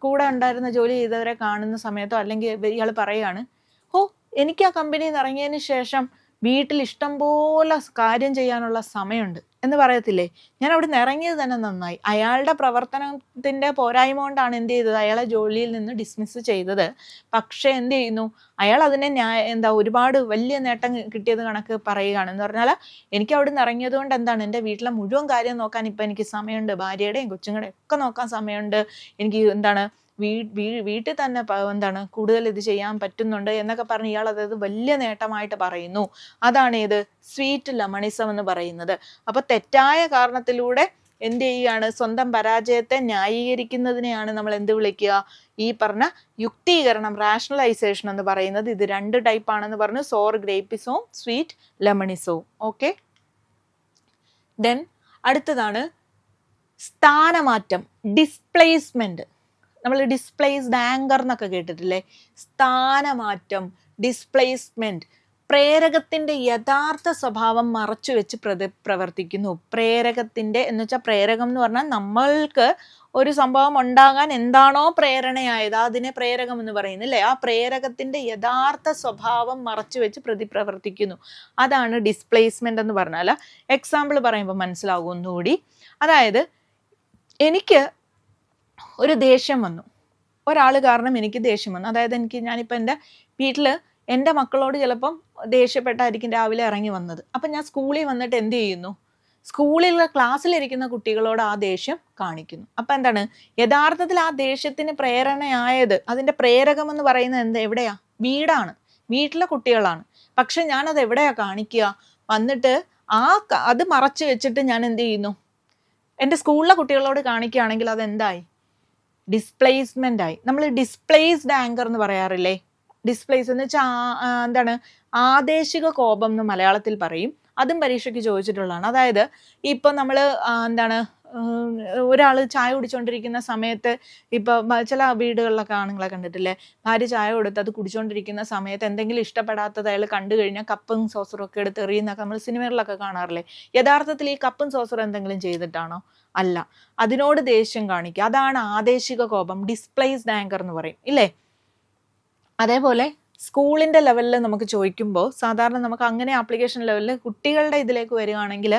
കൂടെ ഉണ്ടായിരുന്ന ജോലി ചെയ്തവരെ കാണുന്ന സമയത്തോ അല്ലെങ്കിൽ ഇയാൾ പറയുകയാണ്, എനിക്ക് ആ കമ്പനിയിൽ നിന്ന് ഇറങ്ങിയതിന് ശേഷം വീട്ടിൽ ഇഷ്ടം പോലെ കാര്യം ചെയ്യാനുള്ള സമയമുണ്ട് എന്ന് പറയത്തില്ലേ. ഞാൻ അവിടെ നിന്ന് ഇറങ്ങിയത് തന്നെ നന്നായി. അയാളുടെ പ്രവർത്തനത്തിൻ്റെ പോരായ്മ കൊണ്ടാണ് എന്ത് ചെയ്തത്, അയാളെ ജോലിയിൽ നിന്ന് ഡിസ്മിസ് ചെയ്തത്. പക്ഷേ എന്ത് ചെയ്യുന്നു, അയാൾ അതിനെ ഒരുപാട് വലിയ നേട്ടം കിട്ടിയത് കണക്ക് പറയുകയാണ്. എന്ന് പറഞ്ഞാൽ എനിക്ക് അവിടെ നിന്ന് ഇറങ്ങിയത് കൊണ്ട് എന്താണ്, എൻ്റെ വീട്ടിലെ മുഴുവൻ കാര്യം നോക്കാൻ ഇപ്പം എനിക്ക് സമയമുണ്ട്, ഭാര്യയുടെയും കൊച്ചുങ്ങളുടെയും ഒക്കെ നോക്കാൻ സമയമുണ്ട്, എനിക്ക് വീട്ടിൽ തന്നെ കൂടുതൽ ഇത് ചെയ്യാൻ പറ്റുന്നുണ്ട് എന്നൊക്കെ പറഞ്ഞ് ഇയാൾ അതായത് വലിയ നേട്ടമായിട്ട് പറയുന്നു. അതാണ് ഇത് സ്വീറ്റ് ലമണിസം എന്ന് പറയുന്നത്. അപ്പൊ തെറ്റായ കാരണത്തിലൂടെ എന്ത് ചെയ്യുകയാണ്, സ്വന്തം പരാജയത്തെ ന്യായീകരിക്കുന്നതിനെയാണ് നമ്മൾ എന്ത് വിളിക്കുക, ഈ പറഞ്ഞ യുക്തീകരണം, റാഷണലൈസേഷൻ എന്ന് പറയുന്നത്. ഇത് 2 ടൈപ്പാണെന്ന് പറഞ്ഞു, സോർ ഗ്രേപ്പിസവും സ്വീറ്റ് ലെമണിസവും. ഓക്കെ, ദെൻ അടുത്തതാണ് സ്ഥാനമാറ്റം, ഡിസ്പ്ലേസ്മെന്റ്. നമ്മൾ ഡിസ്പ്ലേസ്ഡ് ആങ്കർ എന്നൊക്കെ കേട്ടിട്ടില്ലേ. സ്ഥാനമാറ്റം, ഡിസ്പ്ലേസ്മെന്റ്, പ്രേരകത്തിന്റെ യഥാർത്ഥ സ്വഭാവം മറച്ചു വെച്ച് പ്രവർത്തിക്കുന്നു. പ്രേരകത്തിന്റെ എന്ന് വെച്ചാൽ, പ്രേരകം എന്ന് പറഞ്ഞാൽ നമ്മൾക്ക് ഒരു സംഭവം ഉണ്ടാകാൻ എന്താണോ പ്രേരണയായത് അതിനെ പ്രേരകം എന്ന് പറയുന്നില്ലേ. ആ പ്രേരകത്തിന്റെ യഥാർത്ഥ സ്വഭാവം മറച്ചു വെച്ച് പ്രവർത്തിക്കുന്നു. അതാണ് ഡിസ്പ്ലേസ്മെന്റ് എന്ന് പറഞ്ഞാൽ. എക്സാമ്പിൾ പറയുമ്പോൾ മനസ്സിലാകും ഒന്നുകൂടി. അതായത് എനിക്ക് ഒരു ദേഷ്യം വന്നു, ഒരാൾ കാരണം എനിക്ക് ദേഷ്യം വന്നു. അതായത് ഞാനിപ്പോൾ എൻ്റെ വീട്ടിൽ എൻ്റെ മക്കളോട് ചിലപ്പം ദേഷ്യപ്പെട്ടായിരിക്കും രാവിലെ ഇറങ്ങി വന്നത്. അപ്പം ഞാൻ സ്കൂളിൽ വന്നിട്ട് എന്ത് ചെയ്യുന്നു, ക്ലാസ്സിലിരിക്കുന്ന കുട്ടികളോട് ആ ദേഷ്യം കാണിക്കുന്നു. അപ്പം എന്താണ്, യഥാർത്ഥത്തിൽ ആ ദേഷ്യത്തിന് പ്രേരണയായത്, അതിൻ്റെ പ്രേരകം എന്ന് പറയുന്നത് എവിടെയാ, വീടാണ്, വീട്ടിലെ കുട്ടികളാണ്. പക്ഷെ ഞാനത് എവിടെയാ കാണിക്കുക, വന്നിട്ട് അത് മറച്ചു വെച്ചിട്ട് ഞാൻ എന്ത് ചെയ്യുന്നു, എൻ്റെ സ്കൂളിലെ കുട്ടികളോട് കാണിക്കുകയാണെങ്കിൽ അതെന്തായി, ഡിസ്പ്ലേസ്മെന്റ് ആയി. നമ്മൾ ഡിസ്പ്ലേസ്ഡ് ആങ്കർ എന്ന് പറയാറില്ലേ. ഡിസ്പ്ലേസ് എന്ന് വെച്ചാൽ ആദേശിക കോപം എന്ന് മലയാളത്തിൽ പറയും. അതും പരീക്ഷയ്ക്ക് ചോദിച്ചിട്ടുള്ളതാണ്. അതായത് ഇപ്പം നമ്മൾ ഒരാൾ ചായ കുടിച്ചുകൊണ്ടിരിക്കുന്ന സമയത്ത്, ഇപ്പം ചില വീടുകളിലൊക്കെ ആണുങ്ങളെ കണ്ടിട്ടില്ലേ, ഭാര്യ ചായ കൊടുത്ത് അത് കുടിച്ചുകൊണ്ടിരിക്കുന്ന സമയത്ത് എന്തെങ്കിലും ഇഷ്ടപ്പെടാത്തത് അയാൾ കണ്ടു കഴിഞ്ഞാൽ കപ്പും സോസറും ഒക്കെ എടുത്ത് എറിയുന്നൊക്കെ നമ്മൾ സിനിമകളിലൊക്കെ കാണാറില്ലേ. യഥാർത്ഥത്തിൽ ഈ കപ്പും സോസറും എന്തെങ്കിലും ചെയ്തിട്ടാണോ? അല്ല, അതിനോട് ദേഷ്യം കാണിക്കുക. അതാണ് ആദേശിക കോപം, ഡിസ്പ്ലേസ്ഡ് ആങ്കർ എന്ന് പറയും ഇല്ലേ. അതേപോലെ സ്കൂളിൻ്റെ ലെവലിൽ നമുക്ക് ചോദിക്കുമ്പോൾ സാധാരണ നമുക്ക് അങ്ങനെ ആപ്ലിക്കേഷൻ ലെവലിൽ കുട്ടികളുടെ ഇതിലേക്ക് വരികയാണെങ്കിൽ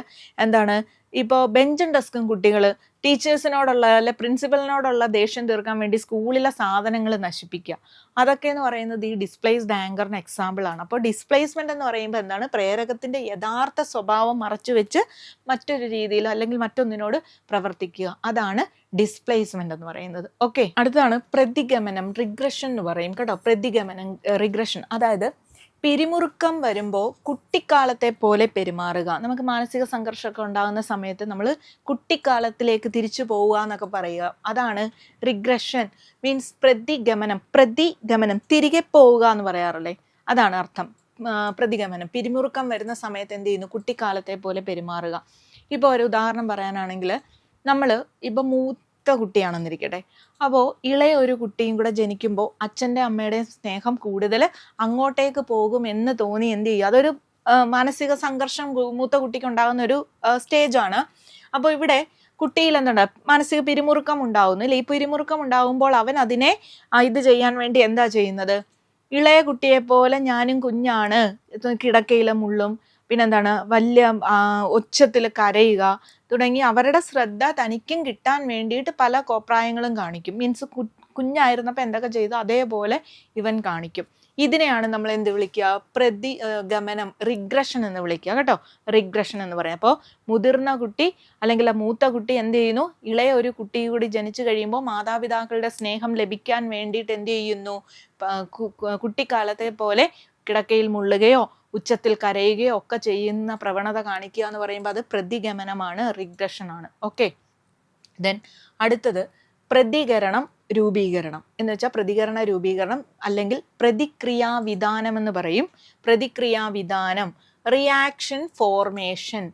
ഇപ്പോൾ ബെഞ്ചും ഡെസ്കും കുട്ടികൾ ടീച്ചേഴ്സിനോടുള്ള അല്ലെ പ്രിൻസിപ്പലിനോടുള്ള ദേഷ്യം തീർക്കാൻ വേണ്ടി സ്കൂളിലെ സാധനങ്ങൾ നശിപ്പിക്കുക, അതൊക്കെ എന്ന് പറയുന്നത് ഈ ഡിസ്പ്ലേസ്ഡ് ആങ്കറിന് എക്സാമ്പിളാണ്. അപ്പോൾ ഡിസ്പ്ലേസ്മെന്റ് എന്ന് പറയുമ്പോൾ പ്രേരകത്തിന്റെ യഥാർത്ഥ സ്വഭാവം മറച്ചു വെച്ച് മറ്റൊരു രീതിയിൽ അല്ലെങ്കിൽ മറ്റൊന്നിനോട് പ്രവർത്തിക്കുക, അതാണ് ഡിസ്പ്ലേസ്മെന്റ് എന്ന് പറയുന്നത്. ഓക്കെ, അടുത്താണ് പ്രതിഗമനം, റിഗ്രഷൻ എന്ന് പറയും കേട്ടോ. പ്രതിഗമനം, റിഗ്രഷൻ, അതായത് പിരിമുറുക്കം വരുമ്പോൾ കുട്ടിക്കാലത്തെ പോലെ പെരുമാറുക. നമുക്ക് മാനസിക സംഘർഷമൊക്കെ ഉണ്ടാകുന്ന സമയത്ത് നമ്മൾ കുട്ടിക്കാലത്തിലേക്ക് തിരിച്ചു പോവുക എന്നൊക്കെ പറയുക, അതാണ് റിഗ്രഷൻ. മീൻസ് പ്രതിഗമനം തിരികെ പോവുക എന്ന് പറയാറില്ലേ, അതാണ് അർത്ഥം. പ്രതിഗമനം, പിരിമുറുക്കം വരുന്ന സമയത്ത് എന്ത് ചെയ്യുന്നു, കുട്ടിക്കാലത്തെ പോലെ പെരുമാറുക. ഇപ്പോൾ ഒരു ഉദാഹരണം പറയാനാണെങ്കിൽ, നമ്മൾ ഇപ്പോൾ മൂത്ത കുട്ടിയാണെന്നിരിക്കട്ടെ, അപ്പോൾ ഇളയ ഒരു കുട്ടിയും കൂടെ ജനിക്കുമ്പോൾ അച്ഛൻ്റെ അമ്മയുടെയും സ്നേഹം കൂടുതൽ അങ്ങോട്ടേക്ക് പോകും എന്ന് തോന്നി എന്ത് ചെയ്യുക, അതൊരു മാനസിക സംഘർഷം മൂത്ത കുട്ടിക്ക് ഉണ്ടാകുന്ന ഒരു സ്റ്റേജാണ്. അപ്പോൾ ഇവിടെ കുട്ടിയിൽ മാനസിക പിരിമുറുക്കം ഉണ്ടാവുന്നു അല്ലേ. ഈ പിരിമുറുക്കം ഉണ്ടാകുമ്പോൾ അവൻ അതിനെ ഇത് ചെയ്യാൻ വേണ്ടി എന്താ ചെയ്യുന്നത്, ഇളയ കുട്ടിയെ പോലെ ഞാനും കുഞ്ഞാണ്, കിടക്കയിലെ മുള്ളും വലിയ ഒച്ചത്തിൽ കരയുക തുടങ്ങി അവരുടെ ശ്രദ്ധ തനിക്കും കിട്ടാൻ വേണ്ടിയിട്ട് പല കോപ്രായങ്ങളും കാണിക്കും. മീൻസ് കുഞ്ഞായിരുന്നപ്പോൾ എന്തൊക്കെ ചെയ്തു അതേപോലെ ഇവൻ കാണിക്കും. ഇതിനെയാണ് നമ്മൾ എന്ത് വിളിക്കുക, പ്രതിഗമനം, റിഗ്രഷൻ എന്ന് വിളിക്കുക കേട്ടോ. റിഗ്രഷൻ എന്ന് പറയാം. അപ്പോൾ മുതിർന്ന കുട്ടി അല്ലെങ്കിൽ മൂത്ത കുട്ടി എന്ത് ചെയ്യുന്നു, ഇളയ ഒരു കുട്ടി കൂടി ജനിച്ചു കഴിയുമ്പോൾ മാതാപിതാക്കളുടെ സ്നേഹം ലഭിക്കാൻ വേണ്ടിയിട്ട് എന്ത് ചെയ്യുന്നു, കുട്ടിക്കാലത്തെ പോലെ കിടക്കയിൽ മുള്ളുകയോ ഉച്ചത്തിൽ കരയുകയോ ഒക്കെ ചെയ്യുന്ന പ്രവണത കാണിക്കുക എന്ന് പറയുമ്പോൾ അത് പ്രതിഗമനമാണ്, റിഗ്രഷനാണ്. ഓക്കെ, ദെൻ അടുത്തത് പ്രതികരണം രൂപീകരണം എന്ന് വെച്ചാൽ പ്രതികരണ രൂപീകരണം അല്ലെങ്കിൽ പ്രതിക്രിയാവിധാനം എന്ന് പറയും. പ്രതിക്രിയാവിധാനം, റിയാക്ഷൻ ഫോർമേഷൻ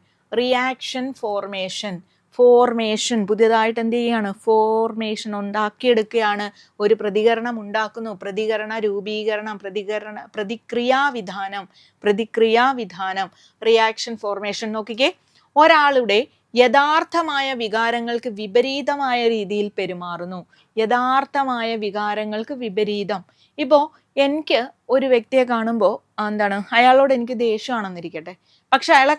പുതിയതായിട്ട് എന്ത് ചെയ്യാണ്, ഫോർമേഷൻ ഉണ്ടാക്കിയെടുക്കുകയാണ്, ഒരു പ്രതികരണം ഉണ്ടാക്കുന്നു. പ്രതികരണ രൂപീകരണം, പ്രതിക്രിയാവിധാനം, റിയാക്ഷൻ ഫോർമേഷൻ. നോക്കിക്കേ, ഒരാളുടെ യഥാർത്ഥമായ വികാരങ്ങൾക്ക് വിപരീതമായ രീതിയിൽ പെരുമാറുന്നു. യഥാർത്ഥമായ വികാരങ്ങൾക്ക് വിപരീതം. ഇപ്പോൾ എനിക്ക് ഒരു വ്യക്തിയെ കാണുമ്പോൾ എന്താണ് അയാളോട് എനിക്ക് ദേഷ്യമാണെന്നിരിക്കട്ടെ, പക്ഷെ അയാളെ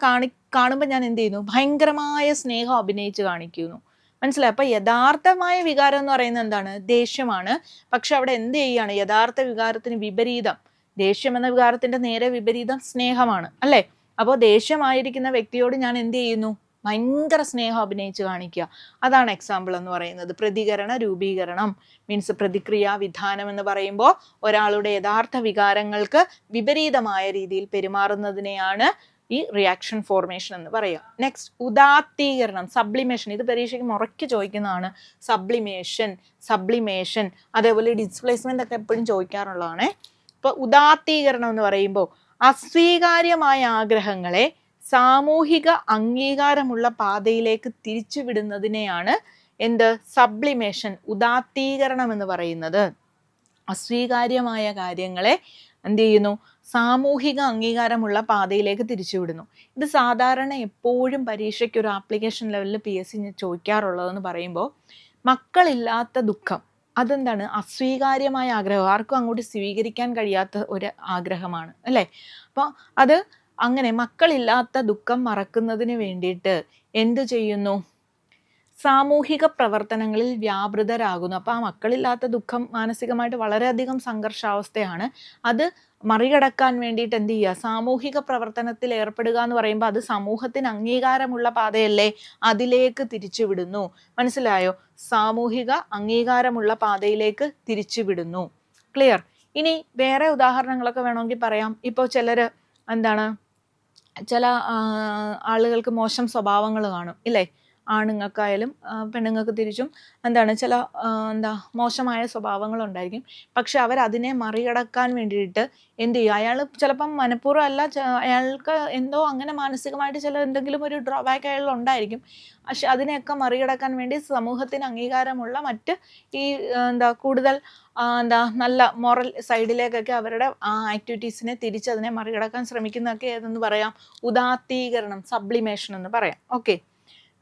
കാണുമ്പോൾ ഞാൻ എന്ത് ചെയ്യുന്നു, ഭയങ്കരമായ സ്നേഹം അഭിനയിച്ച് കാണിക്കുന്നു. മനസ്സിലായി? അപ്പൊ യഥാർത്ഥമായ വികാരം എന്ന് പറയുന്നത് എന്താണ്? ദേഷ്യമാണ്. പക്ഷെ അവിടെ എന്ത് ചെയ്യാണ്? യഥാർത്ഥ വികാരത്തിന് വിപരീതം, ദേഷ്യം എന്ന വികാരത്തിന്റെ നേരെ വിപരീതം സ്നേഹമാണ് അല്ലെ? അപ്പോൾ ദേഷ്യമായിരിക്കുന്ന വ്യക്തിയോട് ഞാൻ എന്ത് ചെയ്യുന്നു? ഭയങ്കര സ്നേഹം അഭിനയിച്ച് കാണിക്കുക. അതാണ് എക്സാമ്പിൾ എന്ന് പറയുന്നത്. പ്രതികരണ രൂപീകരണം മീൻസ് പ്രതിക്രിയാ വിധാനം എന്ന് പറയുമ്പോൾ ഒരാളുടെ യഥാർത്ഥ വികാരങ്ങൾക്ക് വിപരീതമായ രീതിയിൽ പെരുമാറുന്നതിനെയാണ് ഈ റിയാക്ഷൻ ഫോർമേഷൻ എന്ന് പറയുക. നെക്സ്റ്റ് ഉദാത്തീകരണം, സബ്ലിമേഷൻ. ഇത് പരീക്ഷയ്ക്ക് മുറയ്ക്ക് ചോദിക്കുന്നതാണ്. സബ്ലിമേഷൻ അതേപോലെ ഡിസ്പ്ലേസ്മെന്റ് ഒക്കെ എപ്പോഴും ചോദിക്കാറുള്ളതാണ്. ഇപ്പൊ ഉദാത്തീകരണം എന്ന് പറയുമ്പോൾ അസ്വീകാര്യമായ ആഗ്രഹങ്ങളെ സാമൂഹിക അംഗീകാരമുള്ള പാതയിലേക്ക് തിരിച്ചുവിടുന്നതിനെയാണ് എന്ത്? സബ്ലിമേഷൻ, ഉദാത്തീകരണം എന്ന് പറയുന്നത്. അസ്വീകാര്യമായ കാര്യങ്ങളെ എന്ത് ചെയ്യുന്നു? സാമൂഹിക അംഗീകാരമുള്ള പാതയിലേക്ക് തിരിച്ചുവിടുന്നു. ഇത് സാധാരണ എപ്പോഴും പരീക്ഷയ്ക്ക് ഒരു ആപ്ലിക്കേഷൻ ലെവലിൽ PSC ചോദിക്കാറുള്ളതെന്ന് പറയുമ്പോൾ മക്കളില്ലാത്ത ദുഃഖം, അതെന്താണ്? അസ്വീകാര്യമായ ആഗ്രഹം, ആർക്കും അങ്ങോട്ട് സ്വീകരിക്കാൻ കഴിയാത്ത ഒരു ആഗ്രഹമാണ് അല്ലേ? അപ്പോൾ അത് അങ്ങനെ മക്കളില്ലാത്ത ദുഃഖം മറക്കുന്നതിന് വേണ്ടിയിട്ട് എന്തു ചെയ്യുന്നു? സാമൂഹിക പ്രവർത്തനങ്ങളിൽ വ്യാപൃതരാകുന്നു. അപ്പോൾ ആ മക്കളില്ലാത്ത ദുഃഖം മാനസികമായിട്ട് വളരെയധികം സംഘർഷാവസ്ഥയാണ്. അത് മറികടക്കാൻ വേണ്ടിയിട്ട് എന്ത് ചെയ്യുക? സാമൂഹിക പ്രവർത്തനത്തിൽ ഏർപ്പെടുക എന്ന് പറയുമ്പോൾ അത് സമൂഹത്തിന് അംഗീകാരമുള്ള പാതയല്ലേ, അതിലേക്ക് തിരിച്ചുവിടുന്നു. മനസ്സിലായോ? സാമൂഹിക അംഗീകാരമുള്ള പാതയിലേക്ക് തിരിച്ചുവിടുന്നു. ക്ലിയർ? ഇനി വേറെ ഉദാഹരണങ്ങളൊക്കെ വേണമെങ്കിൽ പറയാം. ഇപ്പോൾ ചിലർ എന്താണ്, ചില ആളുകൾക്ക് മോശം സ്വഭാവങ്ങൾ കാണും ഇല്ലേ? ആണുങ്ങൾക്കായാലും പെണ്ണുങ്ങൾക്ക് തിരിച്ചും എന്താണ് ചില മോശമായ സ്വഭാവങ്ങൾ ഉണ്ടായിരിക്കും. പക്ഷെ അവരതിനെ മറികടക്കാൻ വേണ്ടിയിട്ട് എന്ത് ചെയ്യും? അയാൾ ചിലപ്പം മനഃപൂർവ്വം അല്ല, അയാൾക്ക് എന്തോ അങ്ങനെ മാനസികമായിട്ട് ചില എന്തെങ്കിലും ഒരു ഡ്രോബാക്ക് അയാളിൽ ഉണ്ടായിരിക്കും. പക്ഷെ അതിനെയൊക്കെ മറികടക്കാൻ വേണ്ടി സമൂഹത്തിന് അംഗീകാരമുള്ള മറ്റ് ഈ കൂടുതൽ നല്ല മോറൽ സൈഡിലേക്കൊക്കെ അവരുടെ ആ ആക്ടിവിറ്റീസിനെ തിരിച്ചതിനെ മറികടക്കാൻ ശ്രമിക്കുന്നതൊക്കെ ഏതെന്ന് പറയാം? ഉദാത്തീകരണം, സബ്ലിമേഷൻ എന്ന് പറയാം. ഓക്കെ.